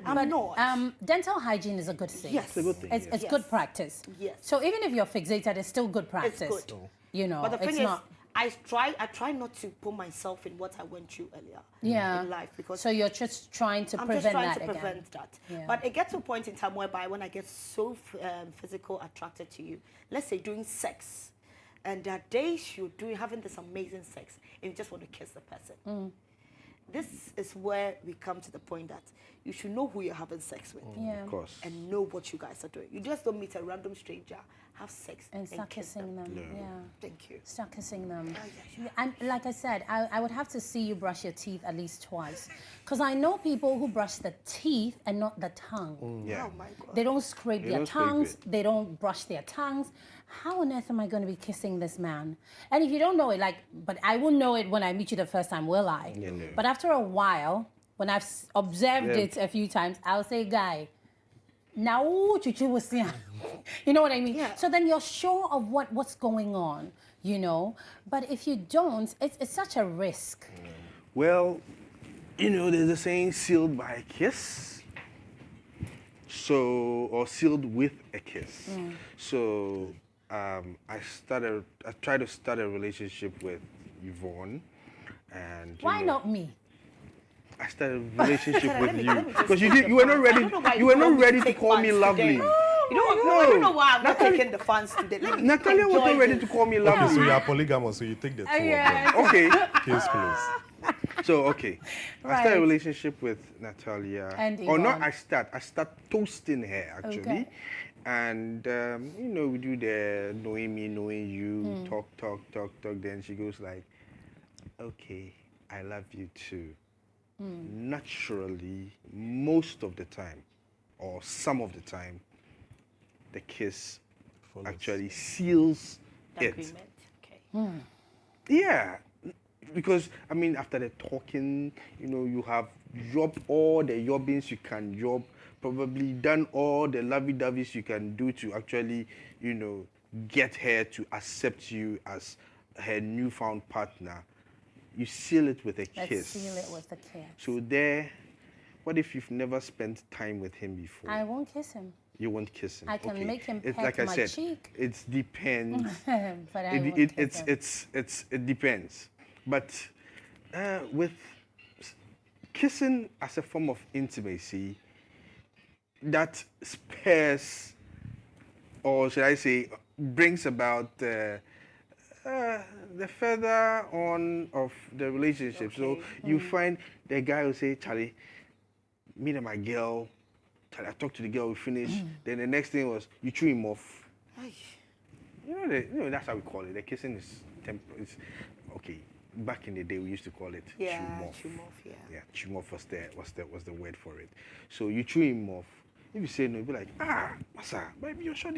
[SPEAKER 3] I'm not.
[SPEAKER 1] dental hygiene is a good thing.
[SPEAKER 3] Yes.
[SPEAKER 4] It's a good thing.
[SPEAKER 1] It's
[SPEAKER 3] Yes.
[SPEAKER 1] good practice.
[SPEAKER 3] Yes.
[SPEAKER 1] So even if you're fixated, it's still good practice.
[SPEAKER 3] It's good.
[SPEAKER 1] You know,
[SPEAKER 3] But the thing
[SPEAKER 1] it's
[SPEAKER 3] is,
[SPEAKER 1] not.
[SPEAKER 3] I try not to put myself in what I went through earlier
[SPEAKER 1] Yeah.
[SPEAKER 3] in life, because
[SPEAKER 1] So you're just trying to
[SPEAKER 3] I'm
[SPEAKER 1] prevent
[SPEAKER 3] just trying
[SPEAKER 1] that
[SPEAKER 3] to
[SPEAKER 1] again.
[SPEAKER 3] prevent that.
[SPEAKER 1] Yeah.
[SPEAKER 3] But it gets to a point in time whereby when I get so physical attracted to you, let's say doing sex, and there are days you're having this amazing sex and you just want to kiss the person. This is where we come to the point that you should know who you're having sex with.
[SPEAKER 1] Yeah.
[SPEAKER 4] Of course.
[SPEAKER 3] And know what you guys are doing. You just don't meet a random stranger, have sex,
[SPEAKER 1] And start
[SPEAKER 3] kiss
[SPEAKER 1] kissing them. Yeah.
[SPEAKER 3] Thank you.
[SPEAKER 1] Start kissing them.
[SPEAKER 3] yeah.
[SPEAKER 1] And like I said, I would have to see you brush your teeth at least twice. Because I know people who brush the teeth and not the tongue.
[SPEAKER 4] Yeah.
[SPEAKER 3] Oh my God.
[SPEAKER 1] They don't scrape
[SPEAKER 4] They
[SPEAKER 1] their
[SPEAKER 4] don't scrape
[SPEAKER 1] tongues.
[SPEAKER 4] it.
[SPEAKER 1] They don't brush their tongues. How on earth am I going to be kissing this man? And if you don't know it, but I won't know it when I meet you the first time, will I?
[SPEAKER 4] Yeah, no.
[SPEAKER 1] But after a while, when I've observed
[SPEAKER 4] Yeah.
[SPEAKER 1] it a few times, I'll say, guy, now chuchu was here." You know what I mean?
[SPEAKER 3] Yeah.
[SPEAKER 1] So then you're sure of what's going on, you know? But if you don't, it's such a risk.
[SPEAKER 4] Well, there's a saying, sealed by a kiss. So, or sealed with a kiss. So, I tried to start a relationship with GHOne, and
[SPEAKER 1] Why not me?
[SPEAKER 4] I started a relationship with
[SPEAKER 3] Let me
[SPEAKER 4] you
[SPEAKER 3] just
[SPEAKER 4] because
[SPEAKER 3] take the
[SPEAKER 4] you were not
[SPEAKER 3] fans.
[SPEAKER 4] ready.
[SPEAKER 3] I don't know why
[SPEAKER 4] You were not
[SPEAKER 3] told me
[SPEAKER 4] ready to
[SPEAKER 3] take
[SPEAKER 4] call me
[SPEAKER 3] fans
[SPEAKER 4] lovely.
[SPEAKER 3] today. You know what?
[SPEAKER 4] No.
[SPEAKER 3] I don't know why I'm not taking the fans today. Let me
[SPEAKER 4] Natalia was not
[SPEAKER 3] enjoy
[SPEAKER 4] ready
[SPEAKER 3] this.
[SPEAKER 4] to call me
[SPEAKER 2] Okay, so
[SPEAKER 4] lovely.
[SPEAKER 2] you are polygamous, so you take the two
[SPEAKER 1] Yeah.
[SPEAKER 2] of them.
[SPEAKER 4] Okay.
[SPEAKER 2] Case closed.
[SPEAKER 4] So okay, I
[SPEAKER 1] Right.
[SPEAKER 4] started a relationship with Natalia.
[SPEAKER 1] And
[SPEAKER 4] or not,
[SPEAKER 1] Yvonne.
[SPEAKER 4] I start toasting her actually,
[SPEAKER 1] Okay.
[SPEAKER 4] and we do the knowing me, knowing you, talk. Then she goes like, "Okay, I love you too." Naturally, most of the time, or some of the time, the kiss
[SPEAKER 2] Follows.
[SPEAKER 4] actually seals
[SPEAKER 3] The
[SPEAKER 4] it.
[SPEAKER 3] agreement. Okay.
[SPEAKER 4] Yeah, because after the talking, you have jobbed all the jobbings you can job, probably done all the lovey-doveys you can do to actually, get her to accept you as her newfound partner. You seal it with a
[SPEAKER 1] Let's
[SPEAKER 4] kiss.
[SPEAKER 1] seal it with a kiss.
[SPEAKER 4] So there, what if you've never spent time with him before?
[SPEAKER 1] I won't kiss him.
[SPEAKER 4] You won't kiss him.
[SPEAKER 1] I can
[SPEAKER 4] okay.
[SPEAKER 1] make him
[SPEAKER 4] It's
[SPEAKER 1] peck
[SPEAKER 4] like I
[SPEAKER 1] my
[SPEAKER 4] said,
[SPEAKER 1] cheek.
[SPEAKER 4] it depends.
[SPEAKER 1] But I won't kiss him.
[SPEAKER 4] It depends. But with kissing as a form of intimacy, that spares, or should I say, brings about the further on of the relationship. So
[SPEAKER 3] Okay.
[SPEAKER 4] you find the guy will say, "Charlie, me and my girl, Charlie, I talked to the girl, we finished." Then the next thing was, you threw him off.
[SPEAKER 3] Ay.
[SPEAKER 4] That's how we call it. The kissing is it's okay. Back in the day, we used to call it
[SPEAKER 3] Yeah,
[SPEAKER 4] chew off.
[SPEAKER 3] chew off, yeah.
[SPEAKER 4] Yeah, chew off was the word for it. So you chew him off. If you say no, you'll be like, massa, baby, you're sure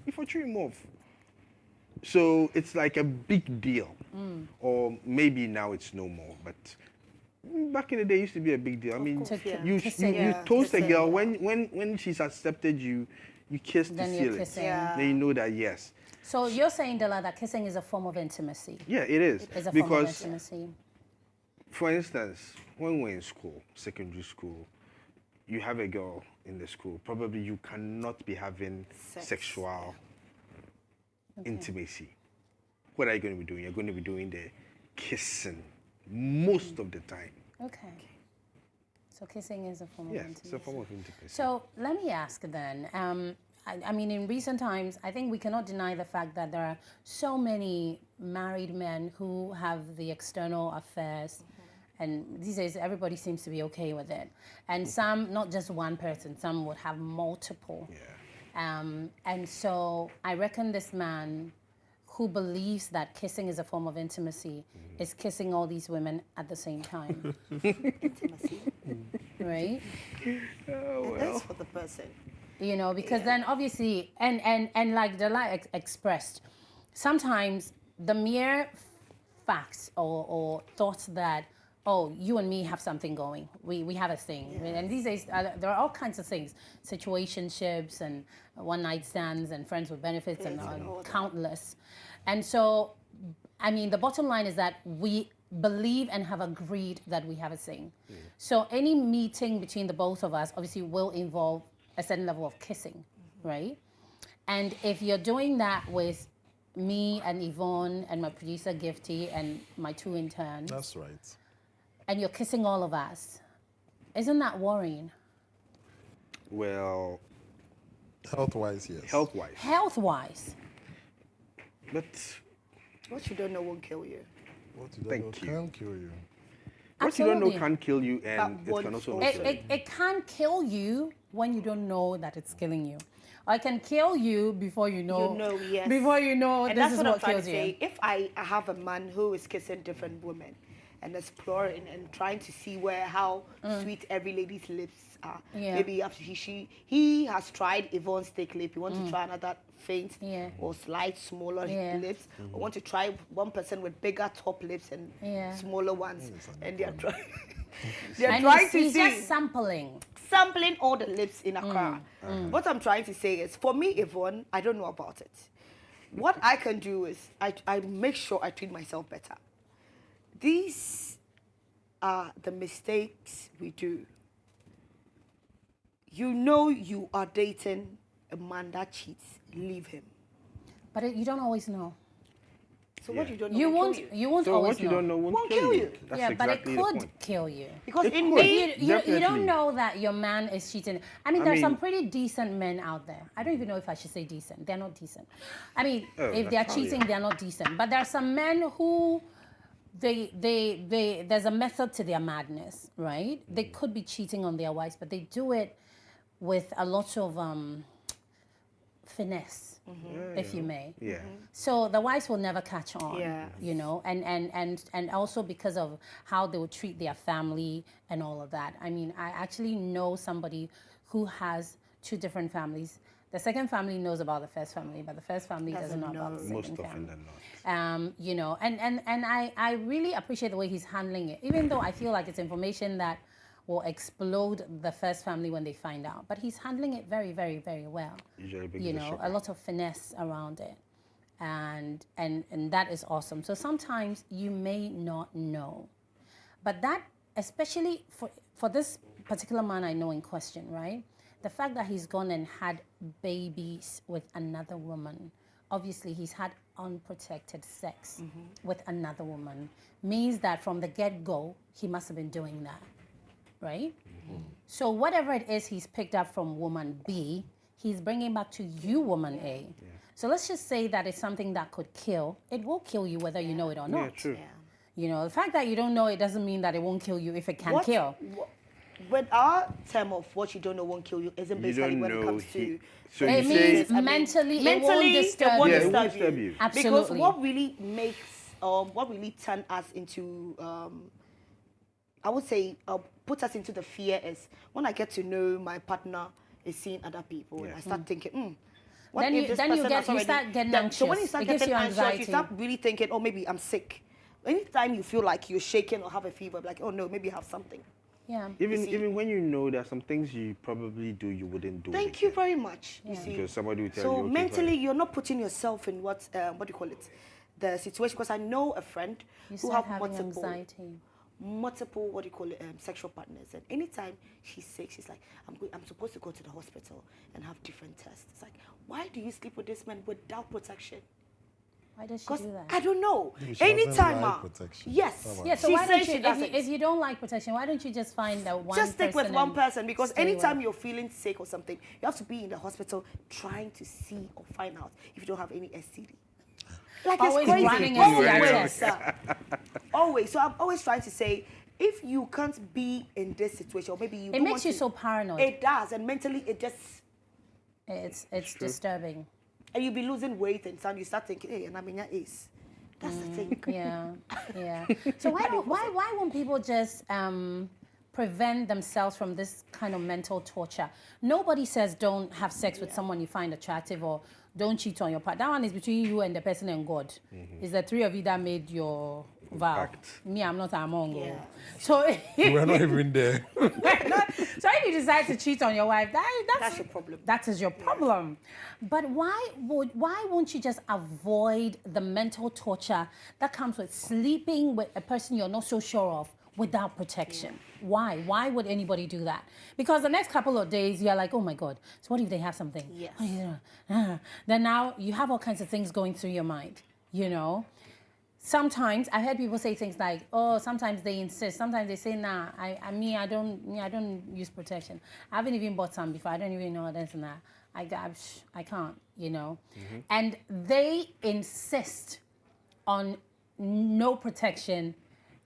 [SPEAKER 4] if I chew him off. So it's like a big deal. Or maybe now it's no more, but back in the day, it used to be a big deal. I mean,
[SPEAKER 3] course, yeah.
[SPEAKER 4] you
[SPEAKER 1] Kissing,
[SPEAKER 3] yeah.
[SPEAKER 4] toast a
[SPEAKER 3] Kissing,
[SPEAKER 4] girl
[SPEAKER 3] yeah.
[SPEAKER 4] when she's accepted you, you kiss to
[SPEAKER 1] Then
[SPEAKER 4] seal
[SPEAKER 1] you're
[SPEAKER 4] it.
[SPEAKER 1] kissing.
[SPEAKER 3] Yeah.
[SPEAKER 4] Then you know that yes,
[SPEAKER 1] So you're saying, Della, that kissing is a form of intimacy.
[SPEAKER 4] yeah, it is.
[SPEAKER 1] It's a form of
[SPEAKER 4] Because,
[SPEAKER 1] intimacy.
[SPEAKER 4] for instance, when we're in school, secondary school, you have a girl in the school. Probably you cannot be having
[SPEAKER 3] Sex.
[SPEAKER 4] sexual intimacy. What are you going to be doing? You're going to be doing the kissing most of the time.
[SPEAKER 1] Okay. So kissing is a form of
[SPEAKER 4] Yes,
[SPEAKER 1] intimacy.
[SPEAKER 4] it's a form of intimacy.
[SPEAKER 1] So let me ask then. I mean, in recent times, I think we cannot deny the fact that there are so many married men who have the external affairs. And these days, everybody seems to be okay with it. And some, not just one person, some would have multiple.
[SPEAKER 4] Yeah.
[SPEAKER 1] And so I reckon this man who believes that kissing is a form of intimacy is kissing all these women at the same time,
[SPEAKER 3] Intimacy.
[SPEAKER 1] right?
[SPEAKER 3] And that's for the person.
[SPEAKER 1] You know, because then obviously, and like Dela expressed, sometimes the mere facts or thoughts that, oh, you and me have something going, we have a thing. And these days, there are all kinds of things, situationships and one-night stands and friends with benefits and
[SPEAKER 3] Yes, and all that.
[SPEAKER 1] countless. And so I mean, the bottom line is that we believe and have agreed that we have a saying. So any meeting between the both of us obviously will involve a certain level of kissing, right? And if you're doing that with me and Yvonne and my producer Gifty and my 2 interns,
[SPEAKER 2] That's right.
[SPEAKER 1] and you're kissing all of us, isn't that worrying?
[SPEAKER 4] Well,
[SPEAKER 2] Health-wise, yes.
[SPEAKER 4] health-wise.
[SPEAKER 1] Health-wise.
[SPEAKER 4] But
[SPEAKER 3] What you don't know won't kill you.
[SPEAKER 2] What you don't
[SPEAKER 4] Thank
[SPEAKER 2] know
[SPEAKER 4] you.
[SPEAKER 2] can kill you.
[SPEAKER 4] what you don't know
[SPEAKER 1] Absolutely.
[SPEAKER 4] can kill you, and
[SPEAKER 3] But
[SPEAKER 4] it can also
[SPEAKER 3] what-
[SPEAKER 4] not
[SPEAKER 1] It,
[SPEAKER 4] kill
[SPEAKER 1] it,
[SPEAKER 4] you.
[SPEAKER 1] it can't kill you when you don't know that it's killing you. Or it can kill you before you know.
[SPEAKER 3] You know, yes.
[SPEAKER 1] Before you know
[SPEAKER 3] And
[SPEAKER 1] this
[SPEAKER 3] that's
[SPEAKER 1] is
[SPEAKER 3] what
[SPEAKER 1] what
[SPEAKER 3] I'm trying
[SPEAKER 1] kills
[SPEAKER 3] to
[SPEAKER 1] you.
[SPEAKER 3] say. If I have a man who is kissing different women and exploring and trying to see how sweet every lady's lips are.
[SPEAKER 1] Yeah.
[SPEAKER 3] Maybe after he has tried Yvonne's thick lip. He wants to try another faint
[SPEAKER 1] Yeah.
[SPEAKER 3] or slight smaller
[SPEAKER 1] Yeah.
[SPEAKER 3] lips. Or want to try one person with bigger top lips and
[SPEAKER 1] Yeah.
[SPEAKER 3] smaller ones. And they are trying.
[SPEAKER 1] And
[SPEAKER 3] trying to
[SPEAKER 1] he's
[SPEAKER 3] see.
[SPEAKER 1] just sampling.
[SPEAKER 3] Sampling all the lips in Accra. What I'm trying to say is, for me, Yvonne, I don't know about it. What I can do is I make sure I treat myself better. These are the mistakes we do. You know you are dating a man that cheats, leave him.
[SPEAKER 1] But you don't always know.
[SPEAKER 3] So what
[SPEAKER 4] Yeah.
[SPEAKER 3] you don't know
[SPEAKER 1] You
[SPEAKER 3] will
[SPEAKER 1] won't.
[SPEAKER 3] kill you.
[SPEAKER 1] You won't
[SPEAKER 4] So
[SPEAKER 1] always
[SPEAKER 4] what you
[SPEAKER 1] know.
[SPEAKER 4] don't know won't
[SPEAKER 3] Won't
[SPEAKER 4] kill
[SPEAKER 3] kill
[SPEAKER 4] you.
[SPEAKER 3] you.
[SPEAKER 4] That's
[SPEAKER 1] Yeah, but it
[SPEAKER 4] exactly the
[SPEAKER 1] could
[SPEAKER 4] point.
[SPEAKER 1] kill you.
[SPEAKER 3] Because
[SPEAKER 4] It
[SPEAKER 3] in
[SPEAKER 4] could.
[SPEAKER 3] me,
[SPEAKER 1] You
[SPEAKER 4] Definitely.
[SPEAKER 1] don't know that your man is cheating. I mean, there are some
[SPEAKER 4] mean-
[SPEAKER 1] pretty decent men out there. I don't even know if I should say decent. They're not decent. I mean,
[SPEAKER 4] Oh,
[SPEAKER 1] if they're
[SPEAKER 4] Natalia.
[SPEAKER 1] cheating, they're not decent. But there are some men who, there's a method to their madness, right? They could be cheating on their wives, but they do it with a lot of finesse, if you may.
[SPEAKER 4] Yeah.
[SPEAKER 1] So the wives will never catch on,
[SPEAKER 3] Yes.
[SPEAKER 1] you know, and also because of how they will treat their family and all of that. I mean, I actually know somebody who has 2 different families. The second family knows about the first family, but the first family doesn't know about the second
[SPEAKER 4] Most
[SPEAKER 1] family.
[SPEAKER 4] often than not.
[SPEAKER 1] You know, and I really appreciate the way he's handling it, even though I feel like it's information that will explode the first family when they find out. But he's handling it very, very, very well.
[SPEAKER 4] Usually big
[SPEAKER 1] You
[SPEAKER 4] as a
[SPEAKER 1] know,
[SPEAKER 4] sugar.
[SPEAKER 1] a lot of finesse around it. And that is awesome. So sometimes you may not know. But that, especially for this particular man I know in question, right? The fact that he's gone and had babies with another woman, obviously he's had unprotected sex with another woman, means that from the get-go, he must have been doing that, right? So whatever it is he's picked up from woman B, he's bringing back to you, woman A. So let's just say that it's something that could kill. It will kill you whether you know it or not.
[SPEAKER 4] Yeah, true.
[SPEAKER 3] Yeah.
[SPEAKER 1] You know, the fact that you don't know it doesn't mean that it won't kill you if it can kill.
[SPEAKER 3] When our term of what you don't know won't kill you isn't
[SPEAKER 4] You
[SPEAKER 3] basically
[SPEAKER 4] don't
[SPEAKER 3] when it
[SPEAKER 4] know
[SPEAKER 3] comes
[SPEAKER 4] he-
[SPEAKER 3] to
[SPEAKER 4] so
[SPEAKER 1] It
[SPEAKER 4] you
[SPEAKER 1] means
[SPEAKER 4] say,
[SPEAKER 3] I mean,
[SPEAKER 1] mentally, it
[SPEAKER 3] mentally,
[SPEAKER 1] won't disturb
[SPEAKER 3] it won't
[SPEAKER 1] you.
[SPEAKER 4] Yeah, it won't
[SPEAKER 3] disturb
[SPEAKER 4] disturb you.
[SPEAKER 1] Absolutely.
[SPEAKER 3] Because what really makes, what really turn us into, I would say, put us into the fear is when I get to know my partner is seeing other people, and
[SPEAKER 4] Yeah.
[SPEAKER 3] I start thinking, what
[SPEAKER 1] Then
[SPEAKER 3] if
[SPEAKER 1] you-
[SPEAKER 3] this
[SPEAKER 1] then you
[SPEAKER 3] person
[SPEAKER 1] get-
[SPEAKER 3] has
[SPEAKER 1] you
[SPEAKER 3] already-
[SPEAKER 1] start getting
[SPEAKER 3] So when you
[SPEAKER 1] anxious.
[SPEAKER 3] start
[SPEAKER 1] It gives
[SPEAKER 3] getting
[SPEAKER 1] you
[SPEAKER 3] anxious,
[SPEAKER 1] anxiety.
[SPEAKER 3] you start really thinking, oh, maybe I'm sick. Anytime you feel like you're shaking or have a fever, like, oh no, maybe I have something.
[SPEAKER 1] Yeah.
[SPEAKER 4] even
[SPEAKER 3] see.
[SPEAKER 4] even when you know there are some things you probably do, you wouldn't do.
[SPEAKER 3] Thank
[SPEAKER 4] it
[SPEAKER 3] you
[SPEAKER 4] again.
[SPEAKER 3] very much. You see,
[SPEAKER 4] Because somebody will tell
[SPEAKER 3] so
[SPEAKER 4] you. okay,
[SPEAKER 3] mentally,
[SPEAKER 4] fine.
[SPEAKER 3] you're not putting yourself in what do you call it, the situation. Because I know a friend
[SPEAKER 1] You
[SPEAKER 3] who
[SPEAKER 1] start
[SPEAKER 3] have
[SPEAKER 1] having
[SPEAKER 3] multiple,
[SPEAKER 1] anxiety.
[SPEAKER 3] what do you call it, sexual partners, and anytime she's sick, she's like, I'm supposed to go to the hospital and have different tests. It's like, why do you sleep with this man without protection?
[SPEAKER 1] Why does she
[SPEAKER 3] Because
[SPEAKER 1] do that?
[SPEAKER 3] I don't know.
[SPEAKER 2] Maybe she doesn't
[SPEAKER 3] Anytime,
[SPEAKER 2] like
[SPEAKER 3] ma.
[SPEAKER 2] protection.
[SPEAKER 3] Yes.
[SPEAKER 2] Come
[SPEAKER 1] Yeah, so
[SPEAKER 3] She
[SPEAKER 1] why don't
[SPEAKER 3] says
[SPEAKER 1] you,
[SPEAKER 3] she doesn't.
[SPEAKER 1] if you don't like protection, why don't you just find that one
[SPEAKER 3] Just stick with
[SPEAKER 1] person
[SPEAKER 3] one
[SPEAKER 1] and
[SPEAKER 3] person, because
[SPEAKER 1] stay
[SPEAKER 3] anytime
[SPEAKER 1] with-
[SPEAKER 3] you're feeling sick or something, you have to be in the hospital trying to see or find out if you don't have any STD. Like
[SPEAKER 1] Always
[SPEAKER 3] it's crazy.
[SPEAKER 1] running a
[SPEAKER 3] Always,
[SPEAKER 1] CHS.
[SPEAKER 3] always. So I'm always trying to say, if you can't be in this situation, or maybe you
[SPEAKER 1] It
[SPEAKER 3] don't
[SPEAKER 1] makes
[SPEAKER 3] want
[SPEAKER 1] you
[SPEAKER 3] to,
[SPEAKER 1] so paranoid.
[SPEAKER 3] It does, and mentally it just,
[SPEAKER 1] It's disturbing.
[SPEAKER 3] and you'll be losing weight, and you start thinking, hey, and I'm in your ace. That's the thing.
[SPEAKER 1] Yeah, yeah. So why won't people just prevent themselves from this kind of mental torture? Nobody says don't have sex with someone you find attractive or don't cheat on your partner. That one is between you and the person and God. It's the 3 of you that made your Wow.
[SPEAKER 4] pact.
[SPEAKER 1] Me, I'm not among.
[SPEAKER 3] Yeah.
[SPEAKER 1] So,
[SPEAKER 2] We're not even there.
[SPEAKER 1] so if you decide to cheat on your wife,
[SPEAKER 3] That's your problem.
[SPEAKER 1] That is your problem. But why won't you just avoid the mental torture that comes with sleeping with a person you're not so sure of without protection? Why? Why would anybody do that? Because the next couple of days you're like, oh my God, so what if they have something?
[SPEAKER 3] Yes.
[SPEAKER 1] Oh, yeah. Then now you have all kinds of things going through your mind, you know? Sometimes I heard people say things like, "Oh, sometimes they insist. Sometimes they say, nah, I don't use protection. I haven't even bought some before. I don't even know this and that. I can't, you know." And they insist on no protection,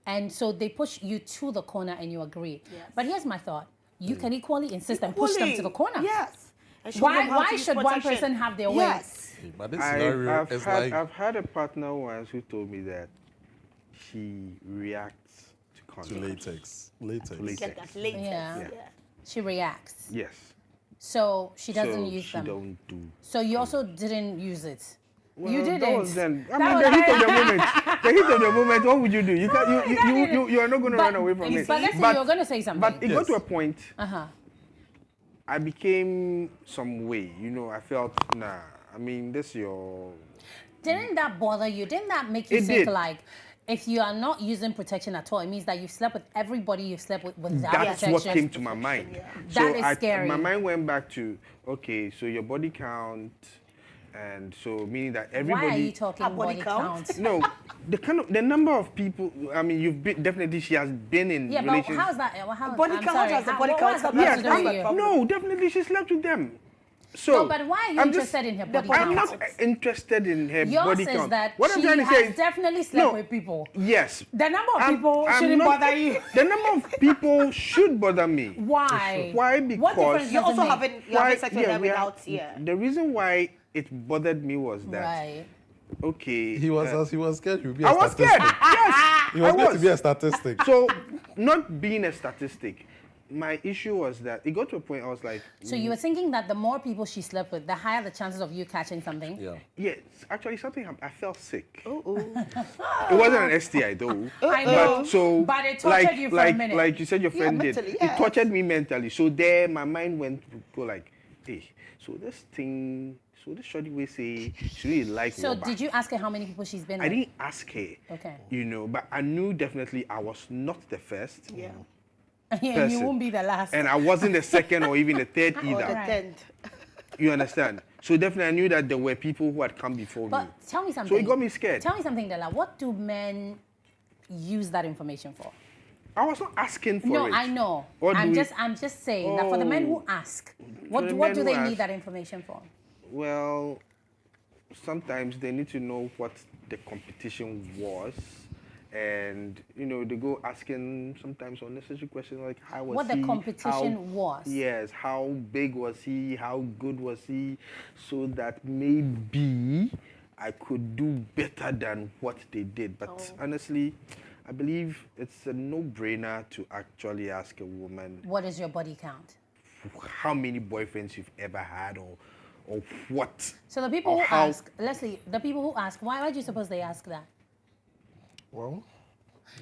[SPEAKER 1] and so they push you to the corner, and you agree.
[SPEAKER 3] Yes.
[SPEAKER 1] But here's my thought: you can equally insist and push them to the corner.
[SPEAKER 3] Yes. And show them how to
[SPEAKER 1] Why
[SPEAKER 3] use
[SPEAKER 1] should one
[SPEAKER 3] protection.
[SPEAKER 1] person have their way?
[SPEAKER 3] Yes.
[SPEAKER 2] But this scenario is like
[SPEAKER 4] I've had a partner once who told me that she reacts to
[SPEAKER 2] to
[SPEAKER 4] condoms.
[SPEAKER 2] latex.
[SPEAKER 4] latex.
[SPEAKER 3] Get that latex.
[SPEAKER 1] Yeah.
[SPEAKER 4] Yeah.
[SPEAKER 1] She reacts,
[SPEAKER 4] Yes.
[SPEAKER 1] so she doesn't
[SPEAKER 4] So
[SPEAKER 1] use
[SPEAKER 4] she
[SPEAKER 1] them.
[SPEAKER 4] don't do.
[SPEAKER 1] So you also didn't use it.
[SPEAKER 4] Well,
[SPEAKER 1] You didn't.
[SPEAKER 4] That was then. I
[SPEAKER 1] That
[SPEAKER 4] mean,
[SPEAKER 1] was-
[SPEAKER 4] the heat of the moment. The heat of the moment. What would you do? You can't. You are not going to
[SPEAKER 1] But-
[SPEAKER 4] run away from it.
[SPEAKER 1] But let's say you're going to say something.
[SPEAKER 4] But it got
[SPEAKER 2] Yes.
[SPEAKER 4] to a point.
[SPEAKER 1] Uh-huh.
[SPEAKER 4] I became some way. You know, I felt nah. I mean, this your.
[SPEAKER 1] Didn't that bother you? Didn't that make you
[SPEAKER 4] It
[SPEAKER 1] think
[SPEAKER 4] did.
[SPEAKER 1] like, if you are not using protection at all, it means that you've slept with everybody you've slept with without
[SPEAKER 4] That's
[SPEAKER 1] protection?
[SPEAKER 4] what came to my mind.
[SPEAKER 1] That is scary.
[SPEAKER 4] My mind went back to okay, so your body count, and so meaning that everybody.
[SPEAKER 1] Why are you talking
[SPEAKER 3] A body
[SPEAKER 1] body
[SPEAKER 3] count?
[SPEAKER 1] count?
[SPEAKER 4] No, the number of people. I mean, you've been definitely. She has been in
[SPEAKER 1] Yeah, but
[SPEAKER 4] relations.
[SPEAKER 1] how's that? How,
[SPEAKER 3] Body
[SPEAKER 1] I'm
[SPEAKER 3] count
[SPEAKER 1] sorry,
[SPEAKER 3] has a
[SPEAKER 1] how-
[SPEAKER 3] body
[SPEAKER 1] what
[SPEAKER 3] count
[SPEAKER 1] has that
[SPEAKER 3] problem.
[SPEAKER 1] got
[SPEAKER 4] Yes,
[SPEAKER 1] to do with
[SPEAKER 3] I'm-
[SPEAKER 1] you?
[SPEAKER 4] no, definitely she slept with them. So,
[SPEAKER 1] No, but why are you
[SPEAKER 4] I'm just-
[SPEAKER 1] interested in her body
[SPEAKER 3] body
[SPEAKER 4] I'm
[SPEAKER 1] count?
[SPEAKER 4] not interested in her
[SPEAKER 1] Yours
[SPEAKER 4] body
[SPEAKER 1] is
[SPEAKER 4] count.
[SPEAKER 1] that
[SPEAKER 4] What I'm
[SPEAKER 1] she
[SPEAKER 4] trying to
[SPEAKER 1] has
[SPEAKER 4] say is
[SPEAKER 1] definitely slept
[SPEAKER 4] no,
[SPEAKER 1] with people.
[SPEAKER 4] Yes.
[SPEAKER 1] The number of
[SPEAKER 4] I'm-
[SPEAKER 1] people
[SPEAKER 4] I'm
[SPEAKER 1] shouldn't
[SPEAKER 4] not-
[SPEAKER 1] bother you.
[SPEAKER 4] The number of people should bother me.
[SPEAKER 1] Why?
[SPEAKER 4] Why?
[SPEAKER 1] What
[SPEAKER 4] Because
[SPEAKER 1] difference
[SPEAKER 3] You're
[SPEAKER 1] does it
[SPEAKER 3] also
[SPEAKER 1] make?
[SPEAKER 3] having sex with them
[SPEAKER 4] we are-
[SPEAKER 3] without, yeah.
[SPEAKER 4] The reason why it bothered me was that
[SPEAKER 1] Right.
[SPEAKER 4] okay.
[SPEAKER 2] he was scared you'd be a
[SPEAKER 4] I was
[SPEAKER 2] statistic.
[SPEAKER 4] scared. Yes,
[SPEAKER 2] He was
[SPEAKER 4] I
[SPEAKER 2] going to
[SPEAKER 4] was.
[SPEAKER 2] be a statistic.
[SPEAKER 4] So, not being a statistic, my issue was that it got to a point I was like,
[SPEAKER 1] So you were thinking that the more people she slept with, the higher the chances of you catching something?
[SPEAKER 2] Yeah.
[SPEAKER 4] yes, actually something happened. I felt sick. It wasn't an STI though.
[SPEAKER 1] I know,
[SPEAKER 4] But so
[SPEAKER 1] but it tortured
[SPEAKER 4] like,
[SPEAKER 1] you for a
[SPEAKER 4] like,
[SPEAKER 1] minute.
[SPEAKER 4] like you said your friend did.
[SPEAKER 3] mentally,
[SPEAKER 4] It
[SPEAKER 3] yes.
[SPEAKER 4] tortured me mentally. So there my mind went to go like, hey, so this shorty will say she really like
[SPEAKER 1] So
[SPEAKER 4] Woba.
[SPEAKER 1] did you ask her how many people she's been
[SPEAKER 4] I
[SPEAKER 1] with?
[SPEAKER 4] didn't ask her.
[SPEAKER 1] Okay.
[SPEAKER 4] You know, but I knew definitely I was not the first.
[SPEAKER 3] Yeah.
[SPEAKER 1] And you
[SPEAKER 4] person.
[SPEAKER 1] won't be the last.
[SPEAKER 4] And I wasn't the second or even the third
[SPEAKER 3] Or the
[SPEAKER 4] either.
[SPEAKER 1] Right.
[SPEAKER 3] 10th.
[SPEAKER 4] You understand? So definitely I knew that there were people who had come before
[SPEAKER 1] But
[SPEAKER 4] me.
[SPEAKER 1] tell me something.
[SPEAKER 4] So it got me scared.
[SPEAKER 1] Tell me something, Della. What do men use that information for?
[SPEAKER 4] I was not asking for
[SPEAKER 1] No,
[SPEAKER 4] it.
[SPEAKER 1] I know.
[SPEAKER 4] What do
[SPEAKER 1] I'm
[SPEAKER 4] we-
[SPEAKER 1] just saying that for the men who
[SPEAKER 4] Oh.
[SPEAKER 1] ask,
[SPEAKER 4] For
[SPEAKER 1] what
[SPEAKER 4] the
[SPEAKER 1] what
[SPEAKER 4] men
[SPEAKER 1] do
[SPEAKER 4] who
[SPEAKER 1] they
[SPEAKER 4] ask.
[SPEAKER 1] need that information for?
[SPEAKER 4] Well, sometimes they need to know what the competition was. And, you know, they go asking sometimes unnecessary questions like how was
[SPEAKER 1] What the
[SPEAKER 4] he?
[SPEAKER 1] competition
[SPEAKER 4] How-
[SPEAKER 1] was.
[SPEAKER 4] Yes, how big was he? How good was he? So that maybe I could do better than what they did. But honestly, I believe it's a no-brainer to actually ask a woman
[SPEAKER 1] What is your body count?
[SPEAKER 4] how many boyfriends you've ever had or what.
[SPEAKER 1] So the people
[SPEAKER 4] Or
[SPEAKER 1] who
[SPEAKER 4] how-
[SPEAKER 1] ask, Leslie, the people who ask, why do you suppose they ask that?
[SPEAKER 2] Well,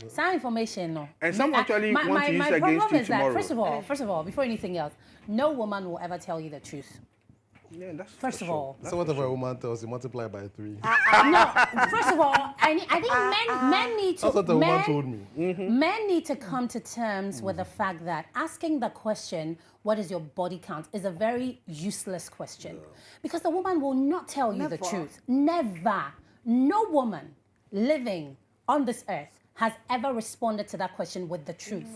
[SPEAKER 1] Some information, no.
[SPEAKER 4] And some actually
[SPEAKER 1] my,
[SPEAKER 4] want to use
[SPEAKER 1] my
[SPEAKER 4] against
[SPEAKER 1] problem
[SPEAKER 4] you
[SPEAKER 1] is that,
[SPEAKER 4] tomorrow.
[SPEAKER 1] first of all, before anything else, no woman will ever tell you the truth.
[SPEAKER 4] Yeah, that's
[SPEAKER 1] First
[SPEAKER 4] for
[SPEAKER 1] of
[SPEAKER 4] sure.
[SPEAKER 1] all.
[SPEAKER 4] That's
[SPEAKER 2] so
[SPEAKER 4] for
[SPEAKER 2] whatever
[SPEAKER 4] sure.
[SPEAKER 2] a woman tells you, multiply by 3.
[SPEAKER 1] No, first of all, I think men need to.
[SPEAKER 2] That's what the woman
[SPEAKER 1] men-
[SPEAKER 2] told me.
[SPEAKER 1] Men need to come to terms with the fact that asking the question, what is your body count, is a very useless question. Because the woman will not tell you the
[SPEAKER 3] Never.
[SPEAKER 1] truth. Never. No woman living on this earth has ever responded to that question with the truth.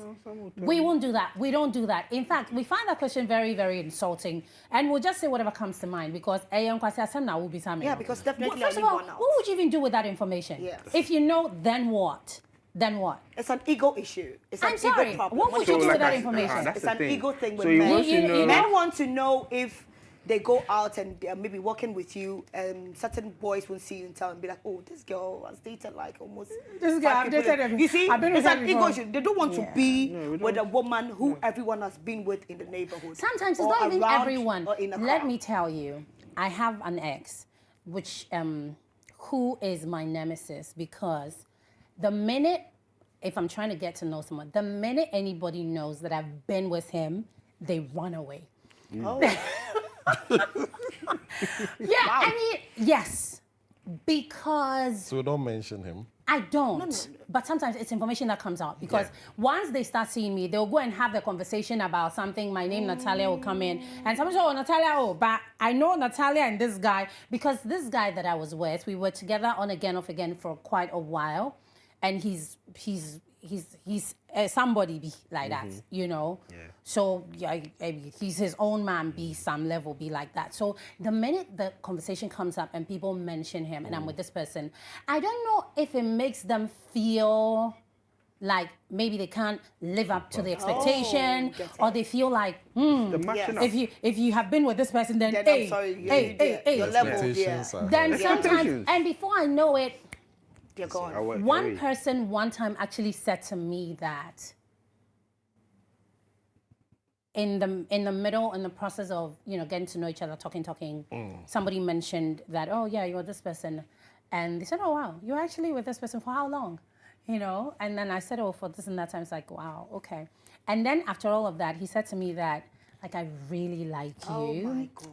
[SPEAKER 1] We won't do that. We don't do that. In fact, we find that question very, very insulting. And we'll just say whatever comes to mind because
[SPEAKER 3] Yeah, because definitely
[SPEAKER 1] First
[SPEAKER 3] I
[SPEAKER 1] of
[SPEAKER 3] leave
[SPEAKER 1] all,
[SPEAKER 3] one out.
[SPEAKER 1] what would you even do with that information?
[SPEAKER 3] Yes.
[SPEAKER 1] If you know, then what? Then what?
[SPEAKER 3] It's an ego issue. It's
[SPEAKER 1] I'm
[SPEAKER 3] an
[SPEAKER 1] sorry,
[SPEAKER 3] ego problem.
[SPEAKER 1] what would you do with that
[SPEAKER 4] I-
[SPEAKER 1] information?
[SPEAKER 4] that's
[SPEAKER 3] It's
[SPEAKER 4] the
[SPEAKER 3] an
[SPEAKER 4] thing.
[SPEAKER 3] ego thing with
[SPEAKER 4] So he
[SPEAKER 3] men.
[SPEAKER 4] wants to know.
[SPEAKER 3] Men want to know if they go out and they're maybe working with you, and certain boys will see you in town and be like, "Oh, this girl has dated like almost
[SPEAKER 1] This girl,
[SPEAKER 3] 5
[SPEAKER 1] I've
[SPEAKER 3] people."
[SPEAKER 1] dated him.
[SPEAKER 3] You see,
[SPEAKER 1] I've been with
[SPEAKER 3] it's
[SPEAKER 1] her
[SPEAKER 3] an ego
[SPEAKER 1] before.
[SPEAKER 3] issue. They don't want
[SPEAKER 1] Yeah.
[SPEAKER 3] to be
[SPEAKER 4] we
[SPEAKER 3] with a
[SPEAKER 4] don't.
[SPEAKER 3] woman who everyone has been with in the neighborhood.
[SPEAKER 1] Sometimes it's
[SPEAKER 3] or
[SPEAKER 1] not even
[SPEAKER 3] around
[SPEAKER 1] everyone.
[SPEAKER 3] or in a
[SPEAKER 1] Let
[SPEAKER 3] crowd.
[SPEAKER 1] me tell you, I have an ex, which who is my nemesis because the minute, if I'm trying to get to know someone, the minute anybody knows that I've been with him, they run away.
[SPEAKER 3] Oh.
[SPEAKER 1] Yeah, I mean, yes, because
[SPEAKER 2] So don't mention him.
[SPEAKER 1] I don't. But sometimes it's information that comes out because once they start seeing me, they'll go and have the conversation about something. My name, Natalia, will come in. And someone says, oh, Natalia, oh, but I know Natalia and this guy because this guy that I was with, we were together on again, off again for quite a while. And he's somebody be like that, you know?
[SPEAKER 4] Yeah.
[SPEAKER 1] So yeah, he's his own man, be some level, be like that. So the minute the conversation comes up and people mention him and I'm with this person, I don't know if it makes them feel like maybe they can't live up to the expectation or they feel like,
[SPEAKER 4] The matching up.
[SPEAKER 1] if you have been with this person, then
[SPEAKER 3] Then
[SPEAKER 1] hey,
[SPEAKER 3] I'm sorry,
[SPEAKER 1] hey.
[SPEAKER 3] your level,
[SPEAKER 2] Expectations are
[SPEAKER 1] Then
[SPEAKER 2] high.
[SPEAKER 1] sometimes,
[SPEAKER 4] Expectations.
[SPEAKER 1] and before I know it,
[SPEAKER 3] they're gone.
[SPEAKER 1] one person one time actually said to me that in the middle, in the process of, you know, getting to know each other, talking, somebody mentioned that, oh yeah, you're this person. And they said, oh wow, you're actually with this person for how long? You know? And then I said, oh, for this and that time. It's like, wow, okay. And then after all of that, he said to me that, like, I really like you.
[SPEAKER 3] Oh my God.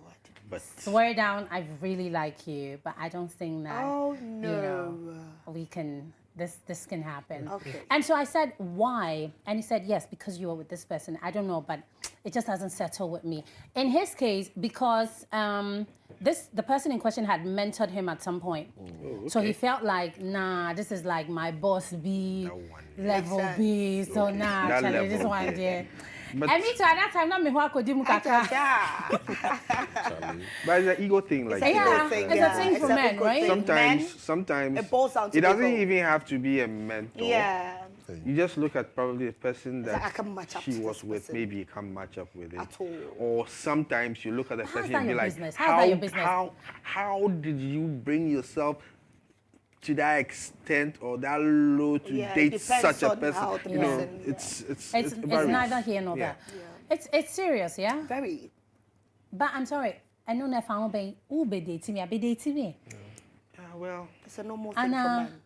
[SPEAKER 4] But
[SPEAKER 1] Swear down, I really like you, but I don't think that,
[SPEAKER 3] Oh
[SPEAKER 1] you
[SPEAKER 3] no.
[SPEAKER 1] know, we can, this can happen.
[SPEAKER 3] Okay.
[SPEAKER 1] And so I said, why? And he said, yes, because you are with this person. I don't know, but it just doesn't settle with me. In his case, because the person in question had mentored him at some point. So he felt like, nah, this is like my boss B,
[SPEAKER 4] That one.
[SPEAKER 1] level
[SPEAKER 3] Makes sense.
[SPEAKER 1] B. So nah,
[SPEAKER 4] That
[SPEAKER 1] actually, this
[SPEAKER 4] level,
[SPEAKER 1] one, yeah.
[SPEAKER 4] But-
[SPEAKER 1] And me too, at that time, not me who I could do mukaka.
[SPEAKER 2] Charlie.
[SPEAKER 4] but it's an ego thing, like
[SPEAKER 3] It's an
[SPEAKER 4] you
[SPEAKER 3] ego
[SPEAKER 4] know,
[SPEAKER 3] thing,
[SPEAKER 1] It's a thing for
[SPEAKER 3] It's a
[SPEAKER 1] men,
[SPEAKER 3] ego
[SPEAKER 1] right?
[SPEAKER 3] thing.
[SPEAKER 4] Sometimes
[SPEAKER 3] it boils down to
[SPEAKER 4] it doesn't
[SPEAKER 3] ego.
[SPEAKER 4] even have to be a mentor.
[SPEAKER 3] Yeah.
[SPEAKER 4] You just look at probably a person
[SPEAKER 3] like,
[SPEAKER 4] that
[SPEAKER 3] I can't match up
[SPEAKER 4] she
[SPEAKER 3] to
[SPEAKER 4] was
[SPEAKER 3] this
[SPEAKER 4] with,
[SPEAKER 3] person.
[SPEAKER 4] maybe you can't match up with it.
[SPEAKER 3] At all.
[SPEAKER 4] Or sometimes you look at the
[SPEAKER 1] How's
[SPEAKER 4] person
[SPEAKER 1] that
[SPEAKER 4] and be
[SPEAKER 1] your
[SPEAKER 4] like,
[SPEAKER 1] business? How's that your business?
[SPEAKER 4] how did you bring yourself to that extent or that low to
[SPEAKER 3] Yeah, it
[SPEAKER 4] date
[SPEAKER 3] depends
[SPEAKER 4] such a
[SPEAKER 3] on
[SPEAKER 4] person?
[SPEAKER 3] how the
[SPEAKER 4] You know,
[SPEAKER 3] person-
[SPEAKER 4] it's
[SPEAKER 1] It's
[SPEAKER 4] varies.
[SPEAKER 1] neither here nor
[SPEAKER 4] Yeah.
[SPEAKER 1] there. It's serious, yeah?
[SPEAKER 3] Very.
[SPEAKER 1] But I'm sorry, I know if I'm be dating me, I be dating me.
[SPEAKER 4] Yeah, well,
[SPEAKER 3] It's a normal thing
[SPEAKER 1] And
[SPEAKER 3] for men.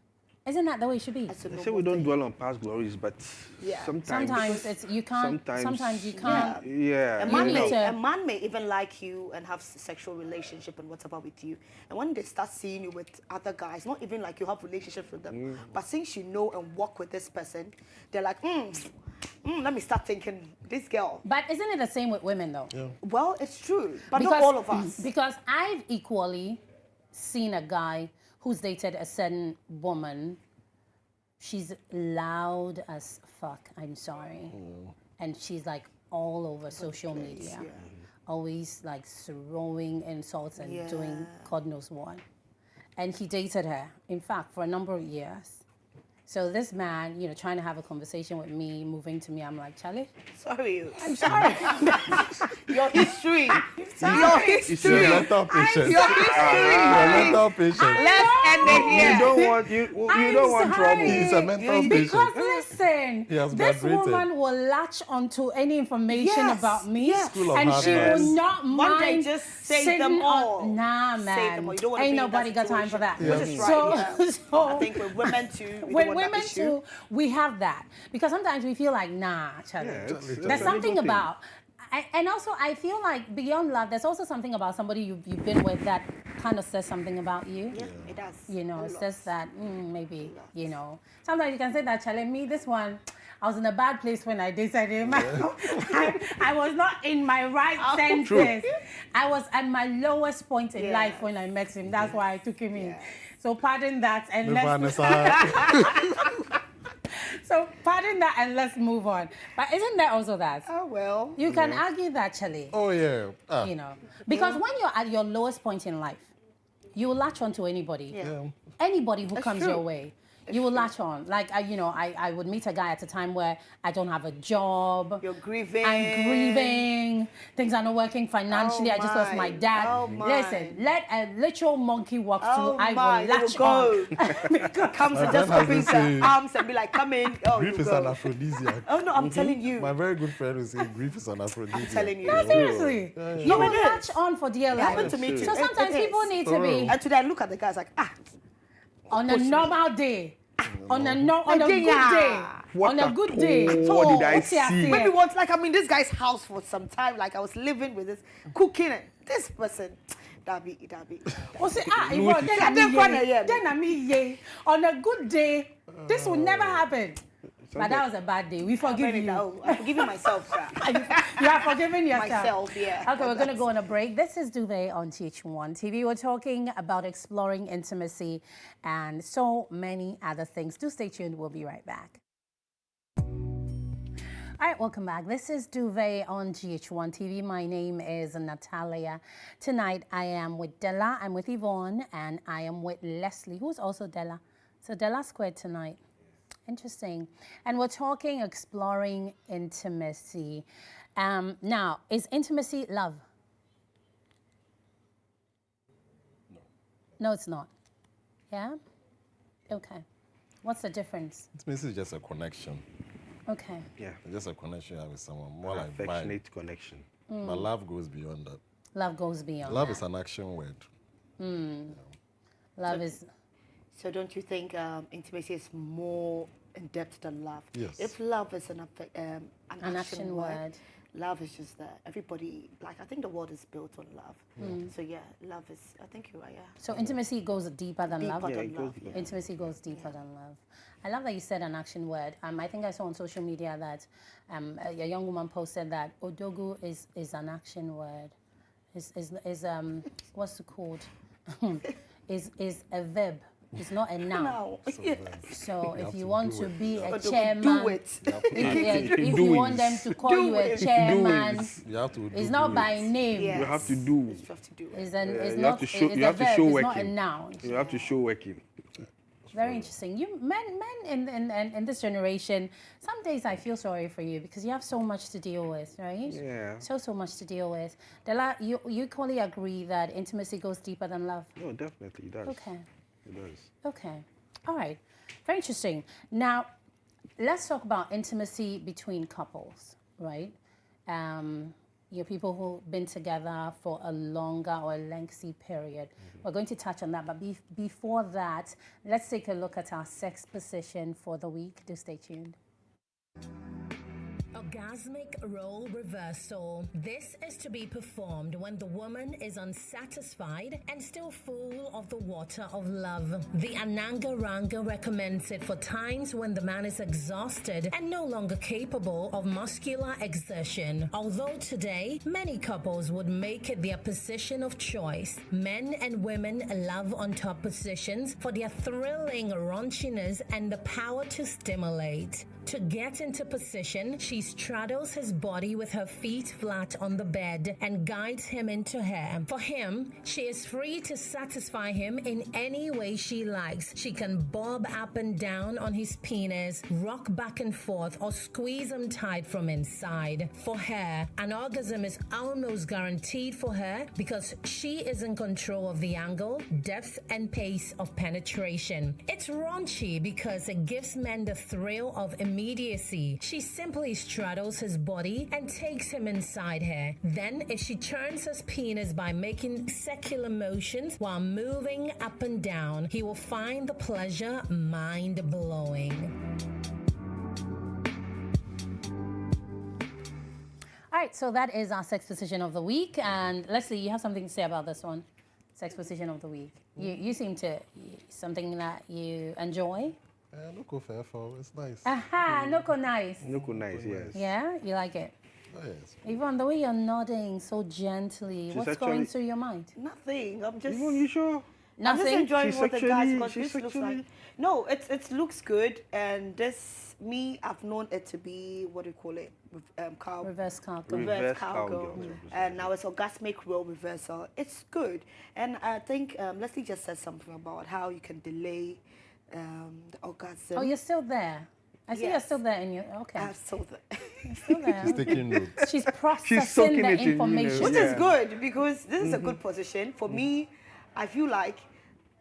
[SPEAKER 1] isn't that the way it should be?
[SPEAKER 3] It's a
[SPEAKER 4] they
[SPEAKER 3] normal
[SPEAKER 4] say we don't
[SPEAKER 3] thing.
[SPEAKER 4] dwell on past glories, but
[SPEAKER 3] Yeah.
[SPEAKER 1] Sometimes it's you can't. Sometimes you can't.
[SPEAKER 4] Yeah.
[SPEAKER 3] A
[SPEAKER 1] You
[SPEAKER 3] man,
[SPEAKER 1] need
[SPEAKER 3] may,
[SPEAKER 1] to-
[SPEAKER 3] a man may even like you and have sexual relationship and whatever with you. And when they start seeing you with other guys, not even like you have relationships with them, but since you know and work with this person, they're like, let me start thinking, this girl.
[SPEAKER 1] But isn't it the same with women though?
[SPEAKER 2] Yeah.
[SPEAKER 3] Well, it's true, but not all of us.
[SPEAKER 1] Because I've equally seen a guy who's dated a certain woman. She's loud as fuck, I'm sorry. And she's like all over social media.
[SPEAKER 3] yeah.
[SPEAKER 1] Always like throwing insults and
[SPEAKER 3] Yeah.
[SPEAKER 1] doing God knows what. And he dated her, in fact, for a number of years. So this man, you know, trying to have a conversation with me, moving to me, I'm like, Charlie,
[SPEAKER 3] Sorry.
[SPEAKER 1] I'm sorry.
[SPEAKER 3] Your history. Your
[SPEAKER 2] You're
[SPEAKER 3] history.
[SPEAKER 2] a mental patient.
[SPEAKER 3] Your
[SPEAKER 2] You're
[SPEAKER 3] history.
[SPEAKER 2] a mental patient.
[SPEAKER 3] Let's end it
[SPEAKER 4] You
[SPEAKER 3] here.
[SPEAKER 4] don't want you
[SPEAKER 1] I'm
[SPEAKER 4] don't want trouble.
[SPEAKER 1] sorry.
[SPEAKER 2] He's a mental
[SPEAKER 1] Because
[SPEAKER 2] patient.
[SPEAKER 1] listen,
[SPEAKER 2] He has
[SPEAKER 1] this
[SPEAKER 2] graduated.
[SPEAKER 1] woman will latch onto any information
[SPEAKER 3] Yes,
[SPEAKER 1] about me,
[SPEAKER 3] yes.
[SPEAKER 2] School of
[SPEAKER 1] and
[SPEAKER 2] hard
[SPEAKER 1] she
[SPEAKER 2] knocks.
[SPEAKER 1] will not
[SPEAKER 3] One day
[SPEAKER 1] mind
[SPEAKER 3] just say
[SPEAKER 1] sitting
[SPEAKER 3] them all.
[SPEAKER 1] on. Nah,
[SPEAKER 3] Say
[SPEAKER 1] man,
[SPEAKER 3] them all. You don't wanna
[SPEAKER 1] ain't
[SPEAKER 3] be in
[SPEAKER 1] nobody
[SPEAKER 3] that
[SPEAKER 1] got time for that.
[SPEAKER 3] situation. Which is right,
[SPEAKER 1] So,
[SPEAKER 3] yeah.
[SPEAKER 1] so
[SPEAKER 3] I think with women too, we
[SPEAKER 1] with
[SPEAKER 3] don't want that
[SPEAKER 1] women
[SPEAKER 3] issue.
[SPEAKER 1] too, we have that because sometimes we feel like, nah, Charlie.
[SPEAKER 4] Yeah, it's
[SPEAKER 1] There's
[SPEAKER 4] a
[SPEAKER 1] something
[SPEAKER 4] legal thing.
[SPEAKER 1] about, and also I feel like beyond love, there's also something about somebody you've been with that kind of says something about you.
[SPEAKER 3] Yeah, it does.
[SPEAKER 1] You know,
[SPEAKER 3] A
[SPEAKER 1] it
[SPEAKER 3] lot.
[SPEAKER 1] says that maybe, you know, sometimes you can say that, Charlie, me, this one, I was in a bad place when I dated him. I was not in my right senses. I was at my lowest point in
[SPEAKER 3] Yeah.
[SPEAKER 1] life when I met him. That's why I took him in. So pardon that and let's move on. But isn't there also that?
[SPEAKER 3] Oh, well.
[SPEAKER 1] You can argue that, Charlie.
[SPEAKER 2] Oh yeah.
[SPEAKER 1] You know, because when you're at your lowest point in life, you will latch on to anybody.
[SPEAKER 3] Yeah.
[SPEAKER 1] Anybody who comes
[SPEAKER 3] true.
[SPEAKER 1] your way, you will latch on. Like, I would meet a guy at a time where I don't have a job.
[SPEAKER 3] You're grieving.
[SPEAKER 1] I'm grieving. Things are not working financially.
[SPEAKER 3] Oh
[SPEAKER 1] I just lost my
[SPEAKER 3] my.
[SPEAKER 1] dad.
[SPEAKER 3] Oh my.
[SPEAKER 1] Listen, let a literal monkey walk
[SPEAKER 3] Oh
[SPEAKER 1] through. I
[SPEAKER 3] my,
[SPEAKER 1] will
[SPEAKER 3] you will
[SPEAKER 1] latch
[SPEAKER 3] go.
[SPEAKER 1] on.
[SPEAKER 3] Comes
[SPEAKER 2] My
[SPEAKER 3] and just
[SPEAKER 2] friend has
[SPEAKER 3] opens
[SPEAKER 2] this
[SPEAKER 3] her
[SPEAKER 2] saying,
[SPEAKER 3] arms and be like, come in. Oh,
[SPEAKER 2] Grief
[SPEAKER 3] you
[SPEAKER 2] is
[SPEAKER 3] go.
[SPEAKER 2] an aphrodisiac.
[SPEAKER 3] Oh, no, I'm telling you.
[SPEAKER 2] My very good friend will say grief is an aphrodisiac.
[SPEAKER 3] I'm telling you.
[SPEAKER 1] No, seriously. You
[SPEAKER 3] No,
[SPEAKER 1] will
[SPEAKER 3] it is.
[SPEAKER 1] latch on for dear life.
[SPEAKER 3] happened to me too.
[SPEAKER 1] So
[SPEAKER 3] It-
[SPEAKER 1] sometimes
[SPEAKER 3] it
[SPEAKER 1] people
[SPEAKER 3] is.
[SPEAKER 1] need
[SPEAKER 2] For
[SPEAKER 1] to be
[SPEAKER 2] real.
[SPEAKER 3] And today I look at the guys like,
[SPEAKER 1] on a normal day. On a good day.
[SPEAKER 4] What
[SPEAKER 1] On a
[SPEAKER 4] at
[SPEAKER 1] good day.
[SPEAKER 4] all did I
[SPEAKER 1] What's your
[SPEAKER 4] see?
[SPEAKER 1] fear?
[SPEAKER 3] Maybe once, like I'm in this guy's house for some time, like I was living with this, cooking, and this person, that be.
[SPEAKER 1] What's it?
[SPEAKER 4] Louis
[SPEAKER 1] Yvonne,
[SPEAKER 3] is-
[SPEAKER 1] then I mean, yeah. On a good day, this will never happen. But that was a bad day. We forgive you.
[SPEAKER 3] I'm forgiving myself, sir.
[SPEAKER 1] You are forgiving yourself.
[SPEAKER 3] Myself, yeah.
[SPEAKER 1] Okay, we're going to go on a break. This is Duvet on GHOne TV. We're talking about exploring intimacy and so many other things. Do stay tuned. We'll be right back. All right, welcome back. This is Duvet on GHOne TV. My name is Natalia. Tonight, I am with Della, I'm with Yvonne, and I am with Leslie, who's also Della. So Della squared tonight. Interesting. And we're talking exploring intimacy. Now, is intimacy love? No, it's not. Yeah? Okay. What's the difference?
[SPEAKER 2] Intimacy is just a connection.
[SPEAKER 1] Okay.
[SPEAKER 4] Yeah.
[SPEAKER 2] It's just a connection you have with someone. More like vibe.
[SPEAKER 4] Affectionate connection.
[SPEAKER 2] But love goes beyond that.
[SPEAKER 1] Love goes beyond
[SPEAKER 2] Love
[SPEAKER 1] that.
[SPEAKER 2] is an action word.
[SPEAKER 1] Love is...
[SPEAKER 3] So don't you think intimacy is more in depth than love?
[SPEAKER 2] Yes.
[SPEAKER 3] If love is an action word, love is just that. Everybody, like, I think the world is built on love. So yeah, love is, I think you're right, yeah.
[SPEAKER 1] So intimacy goes deeper than love?
[SPEAKER 3] Deeper
[SPEAKER 4] Yeah,
[SPEAKER 3] than
[SPEAKER 4] it goes
[SPEAKER 3] love,
[SPEAKER 4] deeper.
[SPEAKER 3] yeah.
[SPEAKER 1] Intimacy goes deeper than love. I love that you said an action word. I think I saw on social media that a young woman posted that odogu is an action word. Is what's it called? is a verb. It's not a noun.
[SPEAKER 3] No.
[SPEAKER 1] So if
[SPEAKER 2] have
[SPEAKER 1] you
[SPEAKER 2] to
[SPEAKER 1] want
[SPEAKER 2] do
[SPEAKER 1] to
[SPEAKER 2] it.
[SPEAKER 1] be a
[SPEAKER 3] Do
[SPEAKER 1] chairman,
[SPEAKER 3] it.
[SPEAKER 1] if you want them to call you a chairman,
[SPEAKER 2] You have to
[SPEAKER 1] it's not by name.
[SPEAKER 3] Yes.
[SPEAKER 4] You have to do.
[SPEAKER 3] You have to do it.
[SPEAKER 1] It's
[SPEAKER 4] You
[SPEAKER 1] not.
[SPEAKER 4] have to show.
[SPEAKER 1] It's
[SPEAKER 4] You
[SPEAKER 1] a
[SPEAKER 4] have to
[SPEAKER 1] verb.
[SPEAKER 4] show
[SPEAKER 1] It's not a
[SPEAKER 4] working.
[SPEAKER 1] noun.
[SPEAKER 4] You have to show working.
[SPEAKER 1] Very interesting. You men in this generation, some days I feel sorry for you because you have so much to deal with, right?
[SPEAKER 4] Yeah.
[SPEAKER 1] So much to deal with. Della, you equally agree that intimacy goes deeper than love.
[SPEAKER 4] No, definitely it does.
[SPEAKER 1] Okay.
[SPEAKER 4] It does.
[SPEAKER 1] Okay. All right. Very interesting. Now, let's talk about intimacy between couples, right? People who've been together for a longer or lengthy period. We're going to touch on that, but before that, let's take a look at our sex position for the week. Do stay tuned. Orgasmic role reversal. This is to be performed when the woman is unsatisfied and still full of the water of love. The Ananga Ranga recommends it for times when the man is exhausted and no longer capable of muscular exertion. Although today, many couples would make it their position of choice. Men and women love on top positions for their thrilling raunchiness and the power to stimulate. To get into position, she straddles his body with her feet flat on the bed and guides him into her. For him, she is free to satisfy him in any way she likes. She can bob up and down on his penis, rock back and forth, or squeeze him tight from inside. For her, an orgasm is almost guaranteed for her because she is in control of the angle, depth, and pace of penetration. It's raunchy because it gives men the thrill of immediacy. She simply straddles his body and takes him inside her. Then, if she turns his penis by making secular motions while moving up and down, he will find the pleasure mind-blowing. All right, so that is our sex position of the week. And Leslie, you have something to say about this one? Sex position of the week. You seem to, something that you enjoy?
[SPEAKER 2] Look fair for it's nice.
[SPEAKER 1] Aha, Noko nice.
[SPEAKER 4] Look nice, yes.
[SPEAKER 1] Yeah, you like it?
[SPEAKER 2] Oh, yes.
[SPEAKER 1] Yvonne, the way you're nodding so gently,
[SPEAKER 4] She's
[SPEAKER 1] what's going
[SPEAKER 4] actually-
[SPEAKER 1] through your mind?
[SPEAKER 3] Nothing. I'm just.
[SPEAKER 4] Yvonne, you sure?
[SPEAKER 3] I'm just
[SPEAKER 1] Nothing?
[SPEAKER 3] enjoying
[SPEAKER 4] She's
[SPEAKER 3] what the guys
[SPEAKER 4] sexually-
[SPEAKER 3] got.
[SPEAKER 4] she's
[SPEAKER 3] This looks
[SPEAKER 4] sexually-
[SPEAKER 3] like. No, it looks good, and this I've known it to be what do you call it? Cow.
[SPEAKER 1] Reverse cowgirl.
[SPEAKER 3] Reverse
[SPEAKER 4] Reverse
[SPEAKER 3] cowgirl.
[SPEAKER 4] cowgirl.
[SPEAKER 3] And now it's orgasmic role reversal. It's good. And I think Leslie just said something about how you can delay the orgasm.
[SPEAKER 1] Oh, you're still there. I see you're
[SPEAKER 3] Yes.
[SPEAKER 1] still there in your, okay.
[SPEAKER 3] I'm so there.
[SPEAKER 1] Still there.
[SPEAKER 2] She's taking notes.
[SPEAKER 1] She's processing
[SPEAKER 4] soaking
[SPEAKER 1] the
[SPEAKER 4] it in, you know.
[SPEAKER 1] information.
[SPEAKER 3] Which
[SPEAKER 4] Yeah.
[SPEAKER 3] is good because this is a good position. For me, I feel like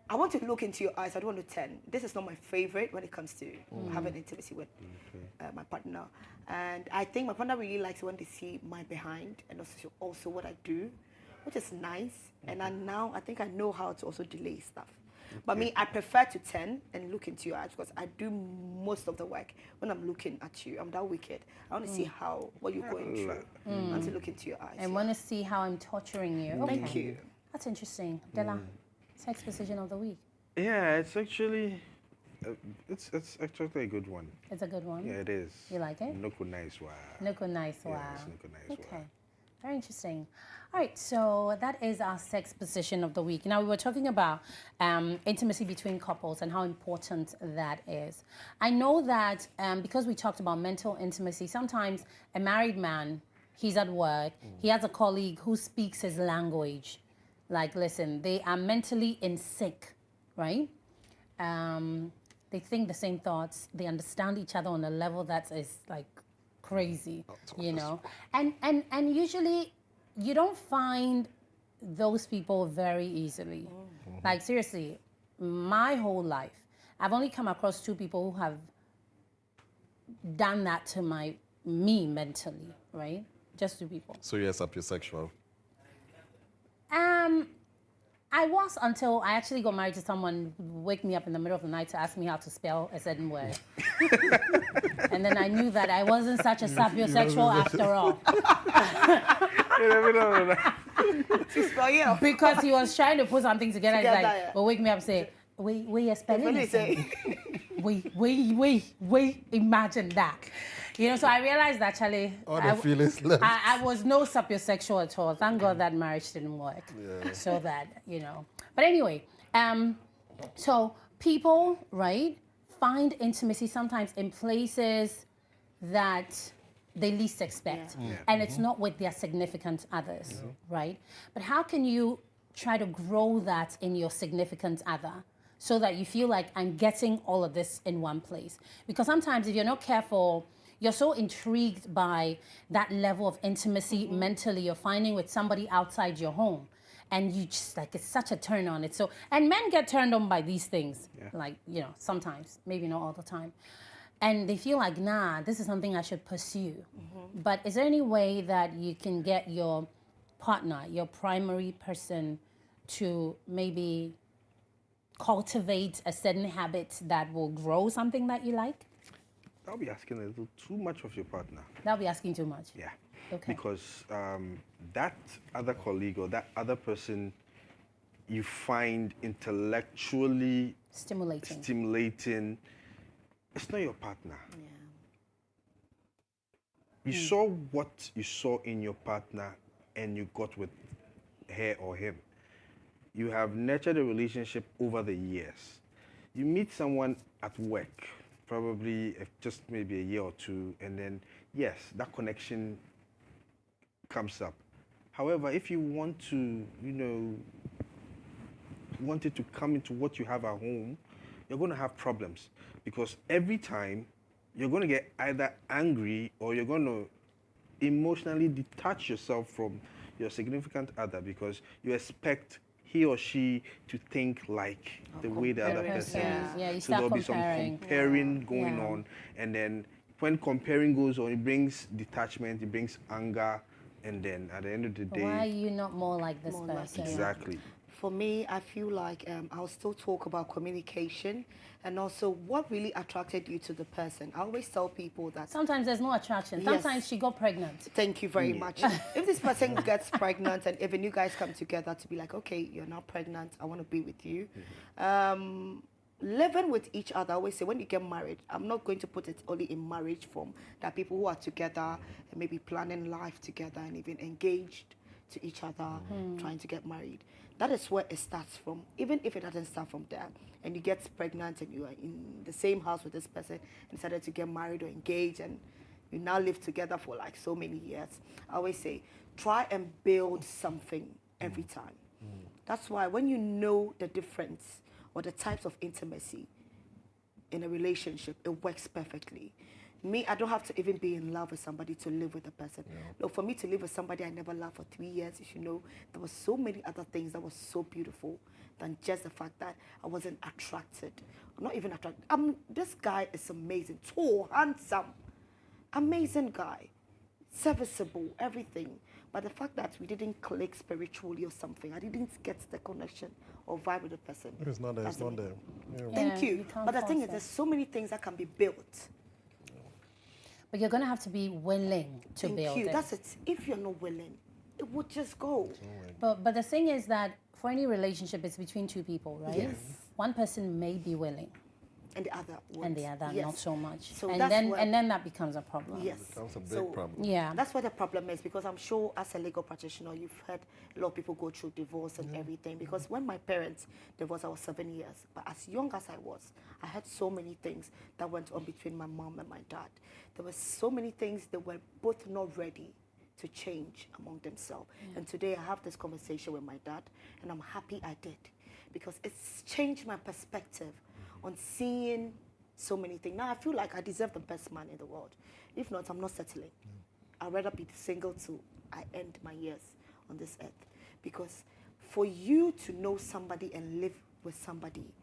[SPEAKER 3] I want to look into your eyes. I don't want to turn. This is not my favorite when it comes to having intimacy with my partner. And I think my partner really likes when they see my behind and also what I do, which is nice. And now I think I know how to also delay stuff. But me, I prefer to turn and look into your eyes because I do most of the work when I'm looking at you. I'm that wicked. I want to see what you're going through. I want to look into your eyes.
[SPEAKER 1] I want to see how I'm torturing you.
[SPEAKER 3] Thank
[SPEAKER 1] Okay.
[SPEAKER 3] you.
[SPEAKER 1] That's interesting. Della, sex position of the week.
[SPEAKER 4] Yeah, it's actually, it's actually a good one.
[SPEAKER 1] It's a good one.
[SPEAKER 4] Yeah, it is.
[SPEAKER 1] You like it?
[SPEAKER 4] Nuku nice wa.
[SPEAKER 1] Nuku nice, wow.
[SPEAKER 4] Yes, nuku nice wa.
[SPEAKER 1] Okay. Very interesting. All right, so that is our sex position of the week. Now, we were talking about intimacy between couples and how important that is. I know that because we talked about mental intimacy, sometimes a married man, he's at work, he has a colleague who speaks his language. Like, listen, they are mentally in sync, right? They think the same thoughts. They understand each other on a level that is like crazy, you know. And usually, you don't find those people very easily. Like seriously, my whole life, I've only come across 2 people who have done that to me mentally, right? Just 2 people.
[SPEAKER 2] So you're sapiosexual.
[SPEAKER 1] I was until I actually got married to someone who would wake me up in the middle of the night to ask me how to spell a certain word. And then I knew that I wasn't such a sapiosexual after all.
[SPEAKER 3] To spell you.
[SPEAKER 1] Because he was trying to put something together. He's like,
[SPEAKER 3] yeah.
[SPEAKER 1] well, wake me up and say, we are spelling
[SPEAKER 3] When they
[SPEAKER 1] it.
[SPEAKER 3] say,
[SPEAKER 1] We imagine that. You know, so I realized that, Charlie,
[SPEAKER 2] All the feelings left.
[SPEAKER 1] I was no sapiosexual at all. Thank God that marriage didn't work.
[SPEAKER 2] Yeah.
[SPEAKER 1] So that, you know. But anyway, so people, right, find intimacy sometimes in places that they least expect.
[SPEAKER 4] Yeah.
[SPEAKER 1] And it's not with their significant others, right? But how can you try to grow that in your significant other so that you feel like I'm getting all of this in one place? Because sometimes if you're not careful, you're so intrigued by that level of intimacy mentally you're finding with somebody outside your home. And you just like, it's such a turn on. It's so, and men get turned on by these things.
[SPEAKER 4] Yeah.
[SPEAKER 1] Like, you know, sometimes, maybe not all the time. And they feel like, nah, this is something I should pursue. But is there any way that you can get your partner, your primary person, to maybe cultivate a certain habit that will grow something that you like?
[SPEAKER 4] I'll be asking a little too much of your partner.
[SPEAKER 1] That'll be asking too much.
[SPEAKER 4] Yeah.
[SPEAKER 1] Okay.
[SPEAKER 4] Because that other colleague or that other person you find intellectually
[SPEAKER 1] Stimulating.
[SPEAKER 4] it's not your partner. You saw what you saw in your partner and you got with her or him. You have nurtured a relationship over the years. You meet someone at work, probably just maybe a year or 2, and then, yes, that connection comes up. However, if you want to, want it to come into what you have at home, you're going to have problems because every time you're going to get either angry or you're going to emotionally detach yourself from your significant other because you expect he or she to think like the way the other person is.
[SPEAKER 1] Yeah, you
[SPEAKER 4] So there'll
[SPEAKER 1] start
[SPEAKER 4] be some
[SPEAKER 1] comparing.
[SPEAKER 4] comparing going
[SPEAKER 1] Yeah.
[SPEAKER 4] on, and then when comparing goes on, it brings detachment, it brings anger, and then at the end of the day,
[SPEAKER 1] Why are you not more like this
[SPEAKER 3] More like
[SPEAKER 1] person?
[SPEAKER 4] exactly.
[SPEAKER 3] for me, I feel like I'll still talk about communication and also what really attracted you to the person. I always tell people that.
[SPEAKER 1] Sometimes there's no attraction.
[SPEAKER 3] Yes.
[SPEAKER 1] Sometimes she got pregnant.
[SPEAKER 3] Thank you very much. If this person gets pregnant and even you guys come together to be like, okay, you're now pregnant, I want to be with you. Living with each other, I always say when you get married, I'm not going to put it only in marriage form. There are people who are together and maybe planning life together and even engaged to each other, trying to get married. That is where it starts from. Even if it doesn't start from there, and you get pregnant and you are in the same house with this person and decided to get married or engaged and you now live together for like so many years, I always say, try and build something every time. That's why when you know the difference or the types of intimacy in a relationship, it works perfectly. Me, I don't have to even be in love with somebody to live with a person. No, for me to live with somebody I never loved for 3 years, you should know, there were so many other things that were so beautiful than just the fact that I wasn't attracted. I'm not even attracted. This guy is amazing, tall, handsome, amazing guy, serviceable, everything. But the fact that we didn't click spiritually or something, I didn't get the connection or vibe with the person.
[SPEAKER 2] It is not there. It's not there. Yeah.
[SPEAKER 3] Thank
[SPEAKER 1] Yeah,
[SPEAKER 3] you.
[SPEAKER 1] you can't
[SPEAKER 3] But the thing
[SPEAKER 1] force
[SPEAKER 3] is,
[SPEAKER 1] it.
[SPEAKER 3] there's so many things that can be built.
[SPEAKER 1] But you're going to have to be willing to
[SPEAKER 3] Thank
[SPEAKER 1] build
[SPEAKER 3] you.
[SPEAKER 1] it.
[SPEAKER 3] That's it. If you're not willing, it would just go.
[SPEAKER 1] But the thing is that for any relationship, it's between two people, right?
[SPEAKER 3] Yes.
[SPEAKER 1] One person may be willing,
[SPEAKER 3] And the other would.
[SPEAKER 1] and the other
[SPEAKER 3] Yes.
[SPEAKER 1] not so much.
[SPEAKER 3] So
[SPEAKER 1] and
[SPEAKER 3] that's
[SPEAKER 1] then
[SPEAKER 3] where-
[SPEAKER 1] and then that becomes a problem.
[SPEAKER 3] Yes.
[SPEAKER 2] Becomes a big
[SPEAKER 3] So
[SPEAKER 2] problem.
[SPEAKER 1] Yeah.
[SPEAKER 3] That's what the problem is, because I'm sure as a legal practitioner, you've heard a lot of people go through divorce and everything. Because when my parents divorced, I was 7 years. But as young as I was, I had so many things that went on between my mom and my dad. There were so many things that were both not ready to change among themselves. And today I have this conversation with my dad, and I'm happy I did, because it's changed my perspective on seeing so many things. Now I feel like I deserve the best man in the world. If not, I'm not settling. I'd rather be single till I end my years on this earth. Because for you to know somebody and live with somebody,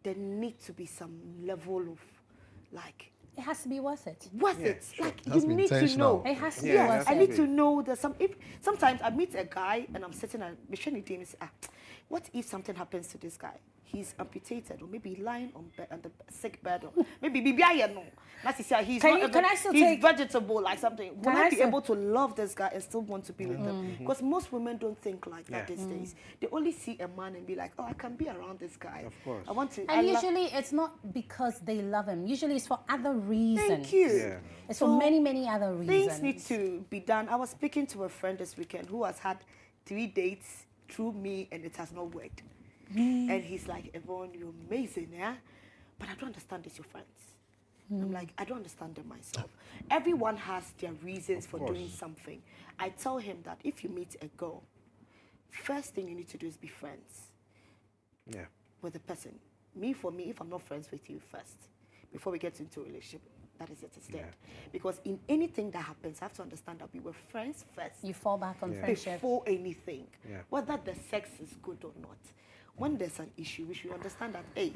[SPEAKER 3] there needs to be some level of like
[SPEAKER 1] It has to be worth it.
[SPEAKER 3] worth
[SPEAKER 4] Yeah,
[SPEAKER 3] it.
[SPEAKER 4] sure.
[SPEAKER 3] Like
[SPEAKER 2] It has
[SPEAKER 3] you
[SPEAKER 2] to be
[SPEAKER 3] need to
[SPEAKER 2] intentional.
[SPEAKER 3] know.
[SPEAKER 1] It has to
[SPEAKER 4] Yeah,
[SPEAKER 1] be
[SPEAKER 4] it
[SPEAKER 3] Yes,
[SPEAKER 1] worth
[SPEAKER 3] I
[SPEAKER 1] it.
[SPEAKER 3] need to know that if sometimes I meet a guy and I'm sitting at Mission Team and say, what if something happens to this guy? He's amputated, or maybe lying on the sick bed, or maybe he's
[SPEAKER 1] Can I still
[SPEAKER 3] he's
[SPEAKER 1] take-
[SPEAKER 3] vegetable, like something. Will
[SPEAKER 1] Can
[SPEAKER 3] I
[SPEAKER 1] I
[SPEAKER 3] be
[SPEAKER 1] still-
[SPEAKER 3] able to love this guy and still want to be with him? Because most women don't think like that
[SPEAKER 4] Yeah.
[SPEAKER 3] these days. They only see a man and be like, oh, I can be around this guy.
[SPEAKER 4] Of course.
[SPEAKER 3] I want to. I
[SPEAKER 1] And
[SPEAKER 3] love-
[SPEAKER 1] usually it's not because they love him. Usually it's for other reasons.
[SPEAKER 3] Thank you.
[SPEAKER 4] Yeah.
[SPEAKER 1] It's
[SPEAKER 3] So
[SPEAKER 1] for many, many other reasons.
[SPEAKER 3] Things need to be done. I was speaking to a friend this weekend who has had 3 dates through me and it has not worked. And he's like, Yvonne, you're amazing, yeah? But I don't understand this, your friends. I'm like, I don't understand them myself. Everyone has their reasons for doing something. I tell him that if you meet a girl, first thing you need to do is be friends
[SPEAKER 4] Yeah.
[SPEAKER 3] with the person. For me, if I'm not friends with you first, before we get into a relationship, that is it, it's dead. Because in anything that happens, I have to understand that we were friends first
[SPEAKER 1] You fall back on friendship.
[SPEAKER 3] before anything.
[SPEAKER 4] Yeah.
[SPEAKER 3] Whether the sex is good or not. When there's an issue, we should understand that, hey,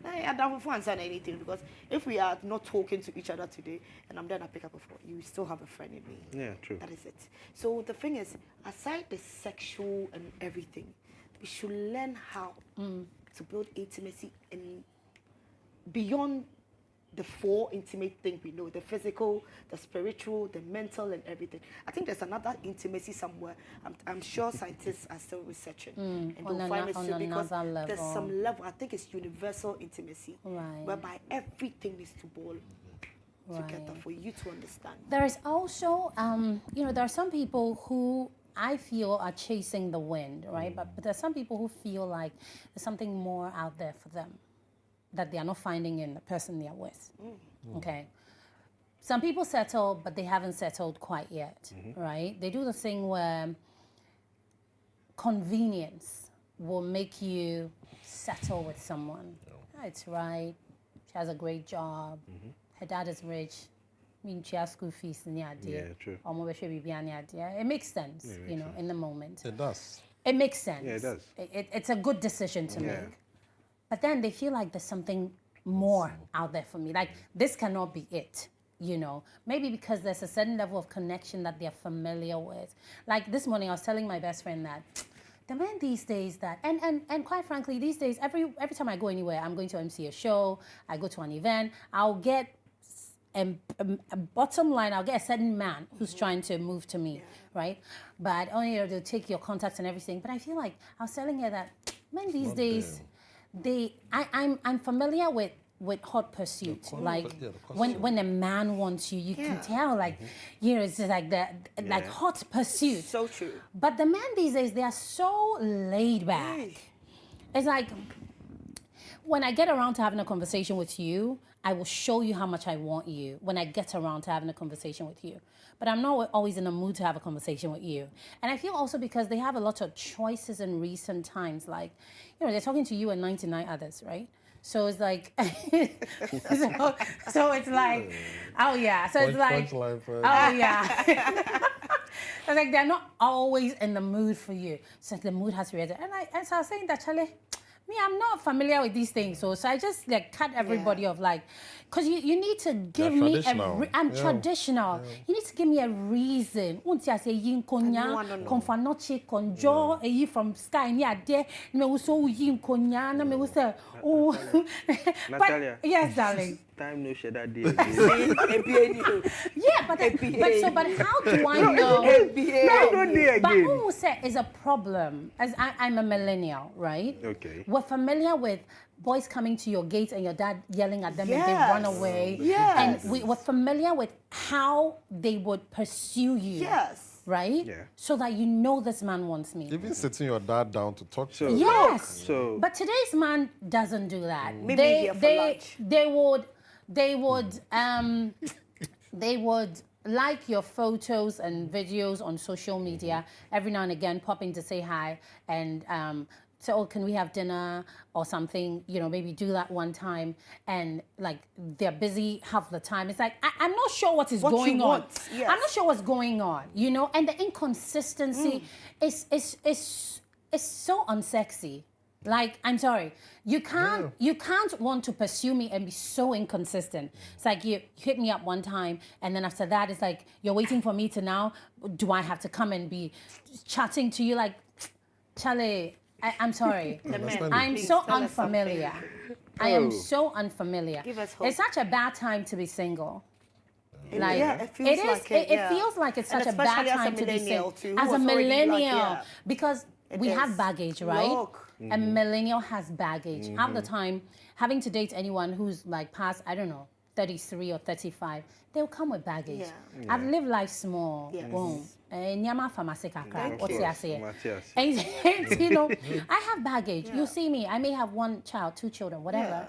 [SPEAKER 3] I don't understand anything, because if we are not talking to each other today and I'm then I pick up a phone, you still have a friend in me.
[SPEAKER 4] Yeah, true.
[SPEAKER 3] That is it. So the thing is, aside the sexual and everything, we should learn how to build intimacy and beyond the 4 intimate things we know, the physical, the spiritual, the mental, and everything. I think there's another intimacy somewhere. I'm sure scientists are still researching and
[SPEAKER 1] on
[SPEAKER 3] they'll find it
[SPEAKER 1] on
[SPEAKER 3] soon, because
[SPEAKER 1] another
[SPEAKER 3] there's
[SPEAKER 1] level.
[SPEAKER 3] some level, I think it's universal intimacy,
[SPEAKER 1] Right.
[SPEAKER 3] whereby everything needs to boil together
[SPEAKER 1] Right.
[SPEAKER 3] for you to understand.
[SPEAKER 1] There is also, there are some people who I feel are chasing the wind, right? But there's some people who feel like there's something more out there for them that they are not finding in the person they are with. Okay. Some people settle, but they haven't settled quite yet, right? They do the thing where convenience will make you settle with someone. Ah, it's right. She has a great job. Her dad is rich. I mean, she has school fees in the idea.
[SPEAKER 4] Yeah, true.
[SPEAKER 1] It makes sense, in the moment.
[SPEAKER 2] It does.
[SPEAKER 1] It makes sense.
[SPEAKER 4] Yeah, it does.
[SPEAKER 1] It's a good decision to
[SPEAKER 4] Yeah.
[SPEAKER 1] make. But then they feel like there's something more out there for me. Like, this cannot be it, Maybe because there's a certain level of connection that they're familiar with. Like, this morning I was telling my best friend that the men these days that, and quite frankly, these days, every time I go anywhere, I'm going to MC a show, I go to an event, I'll get a bottom line, I'll get a certain man who's trying to move to me, right? But only they'll take your contacts and everything. But I feel like I was telling her that men these
[SPEAKER 2] Not
[SPEAKER 1] days, I'm familiar with hot pursuit. Like
[SPEAKER 2] the
[SPEAKER 1] when a man wants you, you can tell. Like it's just like like hot pursuit.
[SPEAKER 3] So true.
[SPEAKER 1] But the men these days, they are so laid back.
[SPEAKER 3] Hey.
[SPEAKER 1] It's like when I get around to having a conversation with you, I will show you how much I want you when I get around to having a conversation with you. But I'm not always in the mood to have a conversation with you. And I feel also because they have a lot of choices in recent times. Like, they're talking to you and 99 others, right? So it's like, so it's like, oh yeah. So it's like,
[SPEAKER 2] Punchline for
[SPEAKER 1] oh yeah. It's like they're not always in the mood for you. So the mood has to be ready. And so I was saying that, Charlie, Me, I'm not familiar with these things, so I just like cut everybody off, like, because you need to give me a.
[SPEAKER 2] traditional.
[SPEAKER 1] I'm
[SPEAKER 2] Yeah.
[SPEAKER 1] traditional. You need to give me a reason. Unti I say yin konya, konfanoche konjo, you from sky near there. Me also yin konya, na me also oh.
[SPEAKER 4] Natalia.
[SPEAKER 1] Yes, darling.
[SPEAKER 4] Time no share that day.
[SPEAKER 1] Yeah, but how do I know? But who say is a problem? As I'm a millennial, right?
[SPEAKER 4] Okay.
[SPEAKER 1] We're familiar with boys coming to your gate and your dad yelling at them and they
[SPEAKER 3] Yes.
[SPEAKER 1] run away.
[SPEAKER 3] Yes.
[SPEAKER 1] And we're familiar with how they would pursue you.
[SPEAKER 3] Yes.
[SPEAKER 1] Right?
[SPEAKER 4] Yeah.
[SPEAKER 1] So that you know this man wants me.
[SPEAKER 2] Even sitting your dad down to talk to you.
[SPEAKER 1] Yes.
[SPEAKER 4] So-
[SPEAKER 1] but today's man doesn't do that.
[SPEAKER 3] Maybe here for lunch.
[SPEAKER 1] They would like your photos and videos on social media every now and again, pop in to say hi and say, oh, can we have dinner or something? You know, maybe do that one time. And like they're busy half the time. It's like I'm not sure what is
[SPEAKER 3] What you
[SPEAKER 1] going on.
[SPEAKER 3] want, yes.
[SPEAKER 1] I'm not sure what's going on. You know, and the inconsistency is so unsexy. Like, I'm sorry, you can't want to pursue me and be so inconsistent. It's like you hit me up one time, and then after that, it's like you're waiting for me to now. Do I have to come and be chatting to you like, Charlie? I'm sorry. I'm
[SPEAKER 3] Please
[SPEAKER 1] so
[SPEAKER 3] tell us
[SPEAKER 1] unfamiliar.
[SPEAKER 3] something.
[SPEAKER 1] I am so unfamiliar.
[SPEAKER 3] Give us hope.
[SPEAKER 1] It's such a bad time to be single. Like,
[SPEAKER 3] Yeah, it feels like it,
[SPEAKER 1] it feels like it's
[SPEAKER 3] And
[SPEAKER 1] such a bad
[SPEAKER 3] especially as a
[SPEAKER 1] time to be
[SPEAKER 3] millennial
[SPEAKER 1] single.
[SPEAKER 3] too,
[SPEAKER 1] As
[SPEAKER 3] who
[SPEAKER 1] a
[SPEAKER 3] was already like,
[SPEAKER 1] millennial,
[SPEAKER 3] yeah.
[SPEAKER 1] because we
[SPEAKER 3] is.
[SPEAKER 1] have baggage, right?
[SPEAKER 3] Look.
[SPEAKER 1] A millennial has baggage. Half the time, having to date anyone who's like past, I don't know, 33 or 35, they'll come with baggage.
[SPEAKER 3] Yeah.
[SPEAKER 1] I've lived life small.
[SPEAKER 3] Yes.
[SPEAKER 1] Boom. Nyama famasi kakra.
[SPEAKER 3] Thank
[SPEAKER 1] What's
[SPEAKER 3] you.
[SPEAKER 1] that say?
[SPEAKER 4] Matthias.
[SPEAKER 1] And you know, I have baggage. You see me, I may have one child, two children, whatever.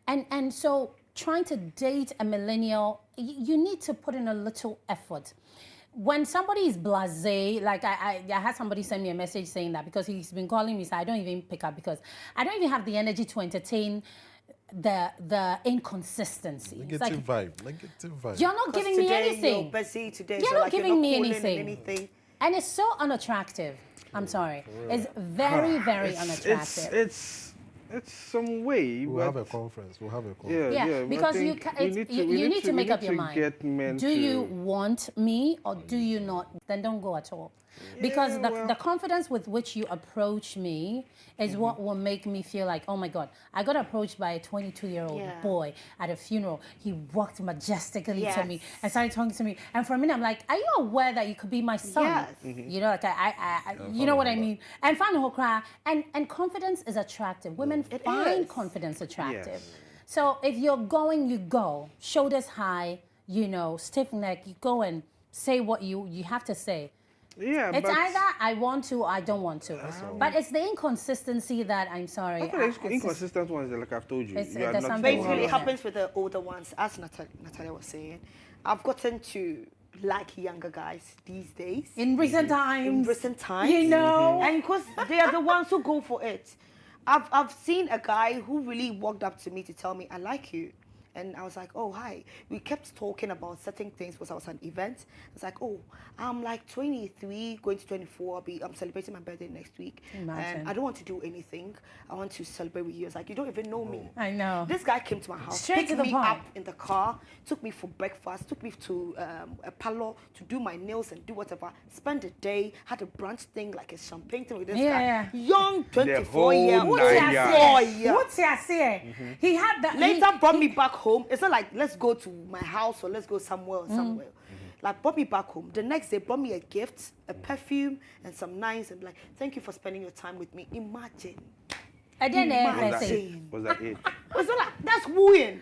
[SPEAKER 1] And so trying to date a millennial, you need to put in a little effort. When somebody is blasé, like I had somebody send me a message saying that because he's been calling me, so I don't even pick up because I don't even have the energy to entertain the inconsistency. It's
[SPEAKER 2] Negative
[SPEAKER 1] like,
[SPEAKER 2] vibe.
[SPEAKER 1] you're not giving me
[SPEAKER 3] Today
[SPEAKER 1] anything.
[SPEAKER 3] You're busy today.
[SPEAKER 1] You're
[SPEAKER 3] so
[SPEAKER 1] not
[SPEAKER 3] like
[SPEAKER 1] giving
[SPEAKER 3] you're
[SPEAKER 1] me
[SPEAKER 3] calling
[SPEAKER 1] anything. And it's so unattractive. I'm sorry. It's very, very unattractive.
[SPEAKER 4] It's some way.
[SPEAKER 2] We'll have
[SPEAKER 4] but
[SPEAKER 2] a conference.
[SPEAKER 1] Yeah,
[SPEAKER 4] but
[SPEAKER 1] because
[SPEAKER 4] I
[SPEAKER 1] you
[SPEAKER 4] think
[SPEAKER 1] you need to make up your
[SPEAKER 4] to
[SPEAKER 1] mind.
[SPEAKER 4] get men
[SPEAKER 1] Do
[SPEAKER 4] to-
[SPEAKER 1] you want me or do you not? Then don't go at all. Because the confidence with which you approach me is what will make me feel like, oh my God, I got approached by a 22-year-old
[SPEAKER 3] Yeah.
[SPEAKER 1] boy at a funeral. He walked majestically to
[SPEAKER 3] Yes.
[SPEAKER 1] me and started talking to me. And for a minute, I'm like, are you aware that you could be my son?
[SPEAKER 3] Yes.
[SPEAKER 1] You know, like I you know what I mean? And fan hokra. And confidence is attractive. Women find
[SPEAKER 3] is.
[SPEAKER 1] confidence attractive.
[SPEAKER 4] Yes.
[SPEAKER 1] So if you're going, you go. Shoulders high, you know, stiff neck, you go and say what you have to say.
[SPEAKER 4] Yeah,
[SPEAKER 1] It's
[SPEAKER 4] but
[SPEAKER 1] either I want to or I don't want to. But it's the inconsistency that I'm sorry.
[SPEAKER 4] I feel like inconsistent ones, like I've told you.
[SPEAKER 1] It's-
[SPEAKER 4] You are
[SPEAKER 1] there's
[SPEAKER 4] not
[SPEAKER 1] something
[SPEAKER 3] Basically,
[SPEAKER 1] wrong
[SPEAKER 3] it
[SPEAKER 1] with
[SPEAKER 3] happens with the older ones, as Natalia was saying. I've gotten to like younger guys these days.
[SPEAKER 1] in recent times.
[SPEAKER 3] In recent times.
[SPEAKER 1] You know.
[SPEAKER 3] And because they are the ones who go for it. I've seen a guy who really walked up to me to tell me, I like you. And I was like, oh, hi. We kept talking about certain things because I was at an event. I was like, oh, I'm like 23, going to 24. I'm celebrating my birthday next week.
[SPEAKER 1] Imagine.
[SPEAKER 3] And I don't want to do anything. I want to celebrate with you. I was like, you don't even know me.
[SPEAKER 1] I know.
[SPEAKER 3] This guy came to my house,
[SPEAKER 1] Straight to
[SPEAKER 3] picked
[SPEAKER 1] the
[SPEAKER 3] me
[SPEAKER 1] point.
[SPEAKER 3] up in the car, took me for breakfast, took me to a parlor to do my nails and do whatever. Spent a day, had a brunch thing, like a champagne thing with this
[SPEAKER 1] Yeah.
[SPEAKER 3] guy. Young, 24-year-old
[SPEAKER 4] whole
[SPEAKER 3] boy.
[SPEAKER 4] nine yards.
[SPEAKER 3] Boy.
[SPEAKER 1] What's he say? He had that.
[SPEAKER 3] Later brought me back home. It's not like, let's go to my house or let's go somewhere or somewhere. Like, brought me back home. The next day, brought me a gift, a perfume, and some knives, and like, thank you for spending your time with me. Imagine.
[SPEAKER 1] I didn't know
[SPEAKER 3] Imagine.
[SPEAKER 1] if I say.
[SPEAKER 4] Was that it?
[SPEAKER 3] It's not like, that's wooing.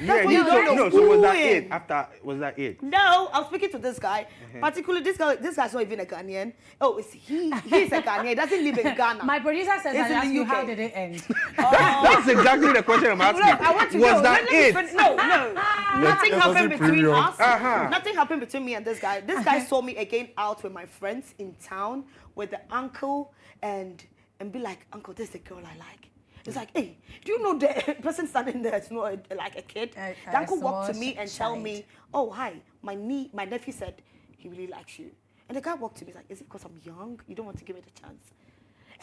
[SPEAKER 4] Yeah,
[SPEAKER 3] what you don't know.
[SPEAKER 4] so was that
[SPEAKER 3] Wooing.
[SPEAKER 4] it? After, was that it?
[SPEAKER 3] No, I was speaking to this guy. Particularly, this guy's not even a Ghanaian. Oh, he's a Ghanaian. He doesn't live in Ghana.
[SPEAKER 1] My producer says,
[SPEAKER 3] It's
[SPEAKER 1] I
[SPEAKER 3] in
[SPEAKER 1] asked
[SPEAKER 3] the
[SPEAKER 1] you,
[SPEAKER 3] UK.
[SPEAKER 1] how did it end?
[SPEAKER 4] That's exactly the question I'm asking.
[SPEAKER 3] Look, I want to
[SPEAKER 4] was
[SPEAKER 3] know.
[SPEAKER 4] that
[SPEAKER 3] Let me
[SPEAKER 4] it?
[SPEAKER 3] finish. No. Nothing
[SPEAKER 2] Let us
[SPEAKER 3] happened
[SPEAKER 2] see
[SPEAKER 3] between
[SPEAKER 2] premium.
[SPEAKER 3] us.
[SPEAKER 4] Uh-huh.
[SPEAKER 3] Nothing happened between me and this guy. This guy saw me again out with my friends in town with the uncle and be like, uncle, this is the girl I like. It's like, hey, do you know the person standing there is not like a kid? The uncle walked to me and tell me, oh, hi, my nephew said he really likes you. And the guy walked to me, he's like, is it because I'm young? You don't want to give me the chance?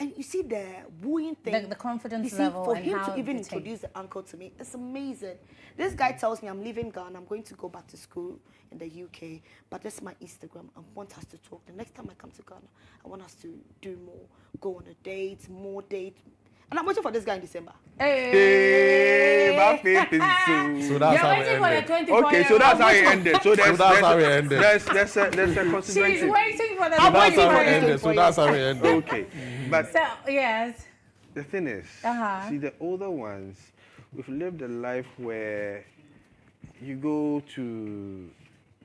[SPEAKER 3] And you see the wooing thing.
[SPEAKER 1] The confidence
[SPEAKER 3] you see,
[SPEAKER 1] level
[SPEAKER 3] for
[SPEAKER 1] and
[SPEAKER 3] him
[SPEAKER 1] how
[SPEAKER 3] to even
[SPEAKER 1] they take-
[SPEAKER 3] introduce the uncle to me, it's amazing. This guy tells me I'm leaving Ghana, I'm going to go back to school in the UK, but this is my Instagram. I want us to talk. The next time I come to Ghana, I want us to do more, go on a date, more date. And I'm waiting for this guy in December.
[SPEAKER 4] Hey, my faith is
[SPEAKER 2] So that's
[SPEAKER 1] You're
[SPEAKER 2] how
[SPEAKER 1] waiting
[SPEAKER 2] it
[SPEAKER 1] for the
[SPEAKER 2] ended.
[SPEAKER 1] 24
[SPEAKER 4] Okay, so that's how it ended. So
[SPEAKER 2] that's how it ended.
[SPEAKER 4] There's a
[SPEAKER 1] She's
[SPEAKER 4] consideration.
[SPEAKER 1] waiting for the
[SPEAKER 3] I'm
[SPEAKER 2] That's
[SPEAKER 3] waiting
[SPEAKER 2] how
[SPEAKER 3] for
[SPEAKER 2] it
[SPEAKER 3] this
[SPEAKER 2] ended. So that's how it ended.
[SPEAKER 4] Okay, but
[SPEAKER 1] So, yes.
[SPEAKER 4] the thing is, see, the older ones, we've lived a life where you go to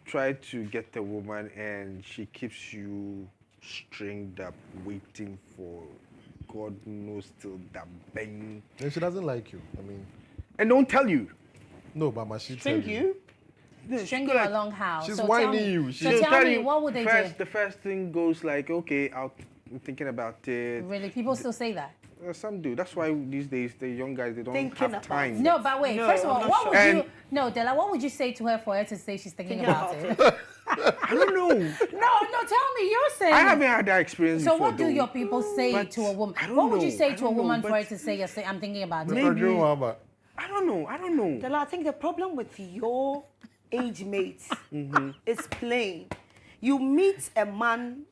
[SPEAKER 4] try to get a woman and she keeps you stringed up, waiting for God knows till that bang,
[SPEAKER 2] And she doesn't like you. I mean,
[SPEAKER 4] and don't tell you.
[SPEAKER 2] no, but must she tell
[SPEAKER 3] String you?
[SPEAKER 1] String you along how?
[SPEAKER 2] She's
[SPEAKER 1] so tell
[SPEAKER 2] whining
[SPEAKER 1] me,
[SPEAKER 2] you.
[SPEAKER 1] So
[SPEAKER 2] She'll
[SPEAKER 1] tell me, what would they
[SPEAKER 4] first,
[SPEAKER 1] do?
[SPEAKER 4] The first thing goes like, okay, I'm thinking about it.
[SPEAKER 1] Really, people still say that.
[SPEAKER 4] Some do. That's why these days the young guys they don't
[SPEAKER 3] Thinking
[SPEAKER 4] have
[SPEAKER 3] about
[SPEAKER 4] time.
[SPEAKER 1] No, but wait.
[SPEAKER 3] No,
[SPEAKER 1] First of
[SPEAKER 3] I'm
[SPEAKER 1] all,
[SPEAKER 3] not
[SPEAKER 1] what
[SPEAKER 3] sure.
[SPEAKER 1] would you?
[SPEAKER 4] And-
[SPEAKER 1] No, Della. What would you say to her for her to say she's thinking
[SPEAKER 3] Thinking
[SPEAKER 1] about
[SPEAKER 3] about
[SPEAKER 1] it?
[SPEAKER 4] I don't know.
[SPEAKER 1] No. Tell me. You're saying.
[SPEAKER 4] I haven't had that experience
[SPEAKER 1] So
[SPEAKER 4] before.
[SPEAKER 1] what do
[SPEAKER 4] though.
[SPEAKER 1] your people say
[SPEAKER 4] But
[SPEAKER 1] to a woman?
[SPEAKER 4] I don't
[SPEAKER 1] What would you
[SPEAKER 4] know.
[SPEAKER 1] say
[SPEAKER 4] I
[SPEAKER 1] to a
[SPEAKER 4] don't know,
[SPEAKER 1] woman for
[SPEAKER 4] but-
[SPEAKER 1] her to say, yes, I'm thinking about it?
[SPEAKER 2] Because you know, but
[SPEAKER 4] I don't know.
[SPEAKER 3] Della, I think the problem with your age mates is plain. You meet a man,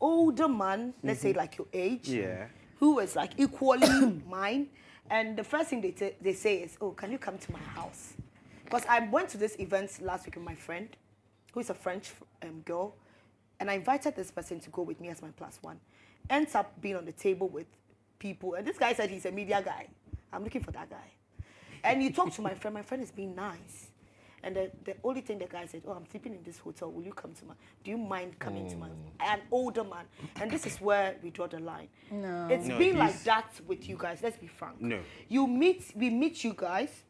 [SPEAKER 3] older man, let's say like your age,
[SPEAKER 4] Yeah.
[SPEAKER 3] who is like equally mine, and the first thing they say is, oh, can you come to my house? Because I went to this event last week with my friend, who is a French girl, and I invited this person to go with me as my plus one. Ends up being on the table with people, and this guy said he's a media guy. I'm looking for that guy. And he talked to my friend is being nice. And the only thing the guy said, oh, I'm sleeping in this hotel, will you come to my, do you mind coming to my, an older man. And this is where we draw the line.
[SPEAKER 1] No.
[SPEAKER 3] It's
[SPEAKER 4] No,
[SPEAKER 3] been like
[SPEAKER 4] these-
[SPEAKER 3] that with you guys, let's be frank.
[SPEAKER 4] No.
[SPEAKER 3] We meet you guys,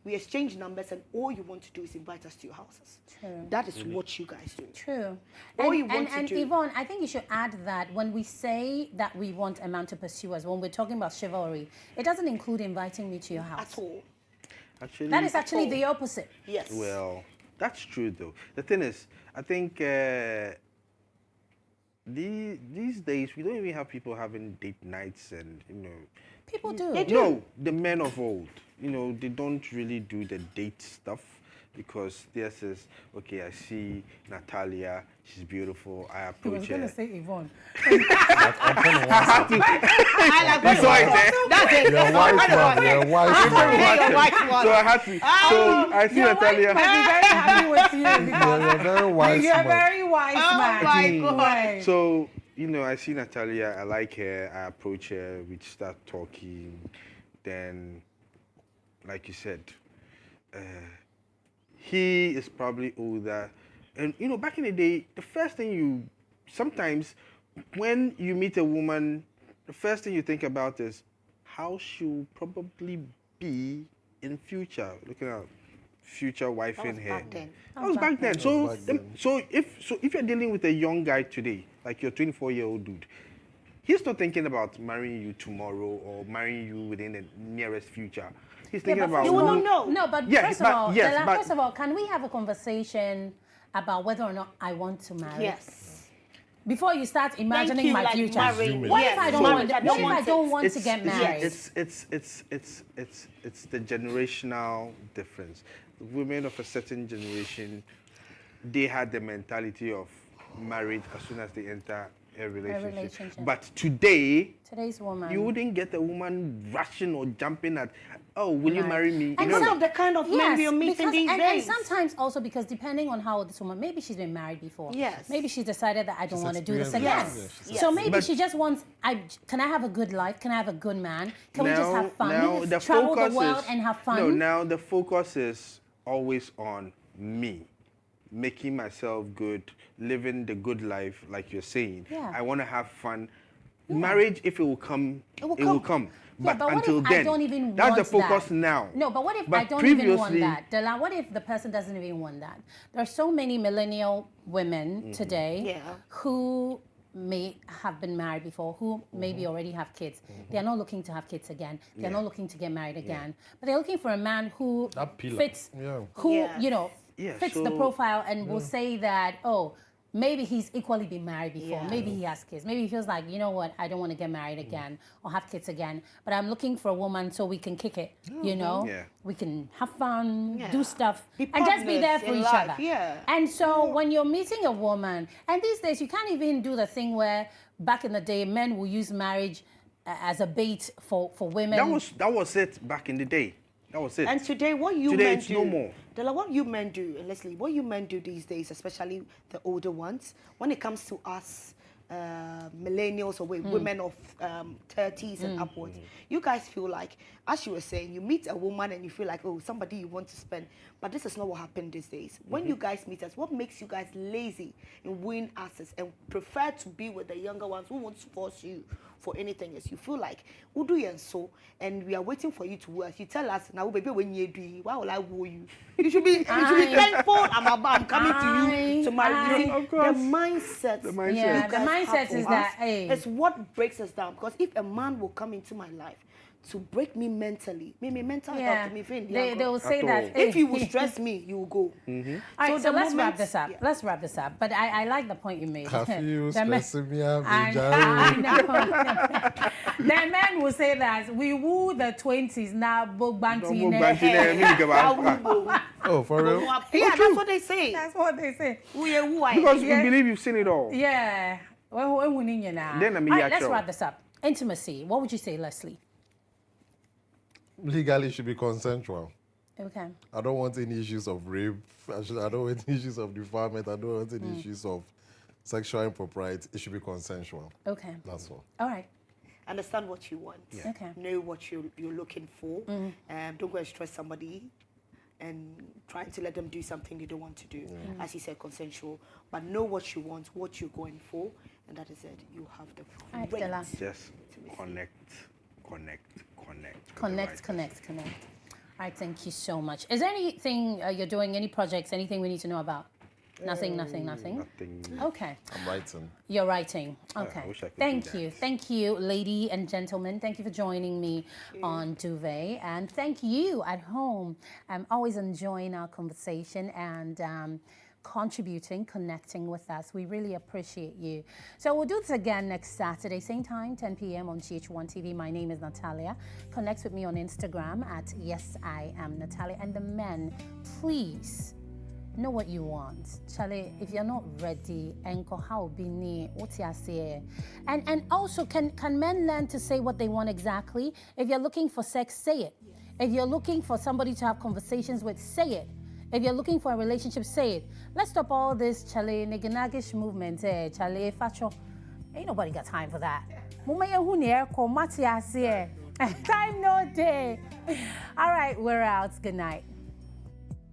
[SPEAKER 3] we exchange numbers, and all you want to do is invite us to your houses.
[SPEAKER 1] True.
[SPEAKER 3] That is what you guys do.
[SPEAKER 1] True.
[SPEAKER 3] All
[SPEAKER 1] And,
[SPEAKER 3] you want
[SPEAKER 1] and
[SPEAKER 3] to do.
[SPEAKER 1] Yvonne, I think you should add that when we say that we want a man to pursue us, when we're talking about chivalry, it doesn't include inviting me to your house.
[SPEAKER 3] At all.
[SPEAKER 4] Actually,
[SPEAKER 1] That is actually
[SPEAKER 3] all.
[SPEAKER 1] the opposite.
[SPEAKER 3] Yes.
[SPEAKER 4] well, that's true though. The thing is, I think these days we don't even have people having date nights and
[SPEAKER 1] People do.
[SPEAKER 3] They do.
[SPEAKER 4] No, the men of old, they don't really do the date stuff because theirs is, okay, I see Natalia, she's beautiful, I approach her.
[SPEAKER 1] say Yvonne.
[SPEAKER 3] I like
[SPEAKER 4] That's why I said.
[SPEAKER 3] That's it.
[SPEAKER 2] you're a wise man. You're a wise man.
[SPEAKER 3] You're a white one.
[SPEAKER 4] So I had to. So I see
[SPEAKER 1] Your wife
[SPEAKER 4] Natalia.
[SPEAKER 1] must be very happy with you
[SPEAKER 2] You're
[SPEAKER 1] because
[SPEAKER 2] a very wise
[SPEAKER 1] you're a
[SPEAKER 2] man.
[SPEAKER 1] very wise man.
[SPEAKER 3] my God.
[SPEAKER 1] Right.
[SPEAKER 4] So, I see Natalia, I like her, I approach her, we start talking. Then, like you said, he is probably older. And, back in the day, the first thing sometimes when you meet a woman, the first thing you think about is how she'll probably be in future. Looking at future wife in
[SPEAKER 3] was
[SPEAKER 4] her.
[SPEAKER 3] back then.
[SPEAKER 4] That was back then. So,
[SPEAKER 2] back then.
[SPEAKER 4] so if you're dealing with a young guy today, like your 24-year-old dude, he's not thinking about marrying you tomorrow or marrying you within the nearest future. He's thinking
[SPEAKER 1] but
[SPEAKER 4] about
[SPEAKER 3] You will not know.
[SPEAKER 1] No, but
[SPEAKER 4] Yeah,
[SPEAKER 1] first
[SPEAKER 4] but-
[SPEAKER 1] of all,
[SPEAKER 4] yes,
[SPEAKER 1] Della,
[SPEAKER 4] but-
[SPEAKER 1] first of all, can we have a conversation about whether or not I want to marry?
[SPEAKER 3] Yes.
[SPEAKER 1] Before you start imagining
[SPEAKER 3] you,
[SPEAKER 1] my
[SPEAKER 3] like
[SPEAKER 1] future.
[SPEAKER 3] marrying.
[SPEAKER 1] What
[SPEAKER 3] Yes.
[SPEAKER 1] if I don't
[SPEAKER 3] So-
[SPEAKER 1] want? What if I don't want to get married?
[SPEAKER 4] It's the generational difference. Women of a certain generation, they had the mentality of marriage as soon as they enter a relationship. But today,
[SPEAKER 1] Today's woman.
[SPEAKER 4] you wouldn't get a woman rushing or jumping at, oh, will you
[SPEAKER 1] Right.
[SPEAKER 4] marry me?
[SPEAKER 1] And
[SPEAKER 3] Because
[SPEAKER 1] some-
[SPEAKER 3] of the kind of men we are meeting
[SPEAKER 1] because,
[SPEAKER 3] these
[SPEAKER 1] and
[SPEAKER 3] days.
[SPEAKER 1] sometimes also because depending on how old this woman, maybe she's been married before.
[SPEAKER 3] Yes.
[SPEAKER 1] Maybe she decided that I don't
[SPEAKER 2] She's
[SPEAKER 1] want to do this again.
[SPEAKER 2] experienced
[SPEAKER 3] Yes.
[SPEAKER 2] it.
[SPEAKER 3] Yes.
[SPEAKER 1] So maybe
[SPEAKER 4] But-
[SPEAKER 1] she just wants. Can I have a good life? Can I have a good man? Can we just
[SPEAKER 4] Now-
[SPEAKER 1] have fun?
[SPEAKER 4] now the
[SPEAKER 1] Travel the
[SPEAKER 4] focus
[SPEAKER 1] world
[SPEAKER 4] is-
[SPEAKER 1] and have fun.
[SPEAKER 4] No, now the focus is always on me, making myself good, living the good life, like you're saying.
[SPEAKER 1] Yeah.
[SPEAKER 4] I want to have fun. Marriage, if it will come, it will come.
[SPEAKER 1] Yeah,
[SPEAKER 4] But
[SPEAKER 1] but what
[SPEAKER 4] until
[SPEAKER 1] if
[SPEAKER 4] then,
[SPEAKER 1] I don't even
[SPEAKER 4] that's
[SPEAKER 1] want
[SPEAKER 4] the focus
[SPEAKER 1] that?
[SPEAKER 4] now.
[SPEAKER 1] No, but what if
[SPEAKER 4] But
[SPEAKER 1] I don't even want
[SPEAKER 4] previously-
[SPEAKER 1] that? Dela, what if the person doesn't even want that? There are so many millennial women today
[SPEAKER 3] Yeah.
[SPEAKER 1] who may have been married before, who maybe already have kids. They are not looking to have kids again. They are not looking to get married again. But they're looking for a man who
[SPEAKER 2] That pillar.
[SPEAKER 1] fits,
[SPEAKER 2] Yeah.
[SPEAKER 1] who,
[SPEAKER 3] Yes.
[SPEAKER 4] Yeah,
[SPEAKER 1] fits the
[SPEAKER 4] so-
[SPEAKER 1] profile and will say that, oh, maybe he's equally been married before.
[SPEAKER 3] Yeah.
[SPEAKER 1] Maybe he has kids. Maybe he feels like, you know what, I don't want to get married again or have kids again. But I'm looking for a woman so we can kick it. You know,
[SPEAKER 4] Yeah.
[SPEAKER 1] we can have fun,
[SPEAKER 3] Yeah.
[SPEAKER 1] do stuff,
[SPEAKER 3] Be
[SPEAKER 1] and just be there
[SPEAKER 3] partners
[SPEAKER 1] for
[SPEAKER 3] in
[SPEAKER 1] each
[SPEAKER 3] life,
[SPEAKER 1] other.
[SPEAKER 3] yeah.
[SPEAKER 1] And so when you're meeting a woman, and these days you can't even do the thing where back in the day men will use marriage as a bait for women.
[SPEAKER 4] That was it back in the day. That was it.
[SPEAKER 3] And today, what you
[SPEAKER 4] Today
[SPEAKER 3] men
[SPEAKER 4] it's
[SPEAKER 3] do,
[SPEAKER 4] no more.
[SPEAKER 3] Della, what you men do, and Leslie, what you men do these days, especially the older ones, when it comes to us, millennials or women of 30s and upwards, you guys feel like, as you were saying, you meet a woman and you feel like, oh, somebody you want to spend, but this is not what happened these days. When you guys meet us, what makes you guys lazy in winning access and prefer to be with the younger ones who won't force you for anything is you feel like Udu and so, and we are waiting for you to woo us. You tell us now, baby, when you do, why will I woo you? You should be thankful. I'm coming to you to marry you.
[SPEAKER 4] Of course.
[SPEAKER 3] The mindset.
[SPEAKER 4] The mindset.
[SPEAKER 1] Yeah,
[SPEAKER 3] you
[SPEAKER 1] the
[SPEAKER 3] guys
[SPEAKER 1] mindset
[SPEAKER 3] have for
[SPEAKER 1] is
[SPEAKER 3] us
[SPEAKER 1] that, hey.
[SPEAKER 3] it's what breaks us down. Because if a man will come into my life to break me mentally, maybe mental health, me feeling
[SPEAKER 1] They will say
[SPEAKER 4] At
[SPEAKER 1] that.
[SPEAKER 4] all.
[SPEAKER 1] hey.
[SPEAKER 3] if you will stress me, you will go.
[SPEAKER 1] All right, so
[SPEAKER 3] the
[SPEAKER 1] let's wrap
[SPEAKER 3] moment-
[SPEAKER 1] this up.
[SPEAKER 3] yeah.
[SPEAKER 1] Let's wrap this up. But I like the point you made.
[SPEAKER 2] Have you
[SPEAKER 1] The men-
[SPEAKER 2] stressing me out,
[SPEAKER 1] I
[SPEAKER 2] Benjamin?
[SPEAKER 1] know. The men will say that we woo the 20s now, book banty in
[SPEAKER 4] Book
[SPEAKER 1] their
[SPEAKER 4] banty in their
[SPEAKER 1] head.
[SPEAKER 4] head.
[SPEAKER 3] I will go.
[SPEAKER 2] Oh, for real?
[SPEAKER 3] Yeah, that's what they say.
[SPEAKER 1] That's what they say.
[SPEAKER 4] Because
[SPEAKER 1] Yeah.
[SPEAKER 4] we believe you've seen it all.
[SPEAKER 1] Yeah. Well, we're winning you now.
[SPEAKER 4] Then I mean,
[SPEAKER 1] All
[SPEAKER 4] yeah,
[SPEAKER 1] right, let's
[SPEAKER 4] sure.
[SPEAKER 1] wrap this up. Intimacy. What would you say, Leslie?
[SPEAKER 2] Legally, it should be consensual.
[SPEAKER 1] Okay.
[SPEAKER 2] I don't want any issues of rape. I don't want any issues of defilement. I don't want any issues of sexual impropriety. It should be consensual.
[SPEAKER 1] Okay.
[SPEAKER 2] That's all.
[SPEAKER 1] All right.
[SPEAKER 3] Understand what you want.
[SPEAKER 1] Okay.
[SPEAKER 3] Know what you're looking for. Don't go and stress somebody and trying to let them do something they don't want to do. As you said, consensual. But know what you want, what you're going for, and that is it. You have the
[SPEAKER 1] All right,
[SPEAKER 3] great
[SPEAKER 1] Stella.
[SPEAKER 4] Just connect.
[SPEAKER 1] Connect. All right, thank you so much. Is there anything you're doing, any projects, anything we need to know about? Nothing.
[SPEAKER 4] Nothing.
[SPEAKER 1] Okay.
[SPEAKER 2] I'm writing.
[SPEAKER 1] You're writing. Okay.
[SPEAKER 4] I wish I could
[SPEAKER 1] Thank
[SPEAKER 4] do
[SPEAKER 1] you.
[SPEAKER 4] that.
[SPEAKER 1] Thank you, lady and gentlemen. Thank you for joining me on Duvet. And thank you at home. I'm always enjoying our conversation and contributing, connecting with us. We really appreciate you. So we'll do this again next Saturday, same time, 10 p.m. on GHOne TV. My name is Natalia. Connect with me on Instagram at Yes I Am Natalia. And the men, please know what you want. Charlie, if you're not ready, enko how bini, what you say. And also, can men learn to say what they want exactly? If you're looking for sex, say it. If you're looking for somebody to have conversations with, say it. If you're looking for a relationship, say it. Let's stop all this Charlie Neganagish movement. Charlie Facho. Ain't nobody got time for that. Time no day. All right, we're out. Good night.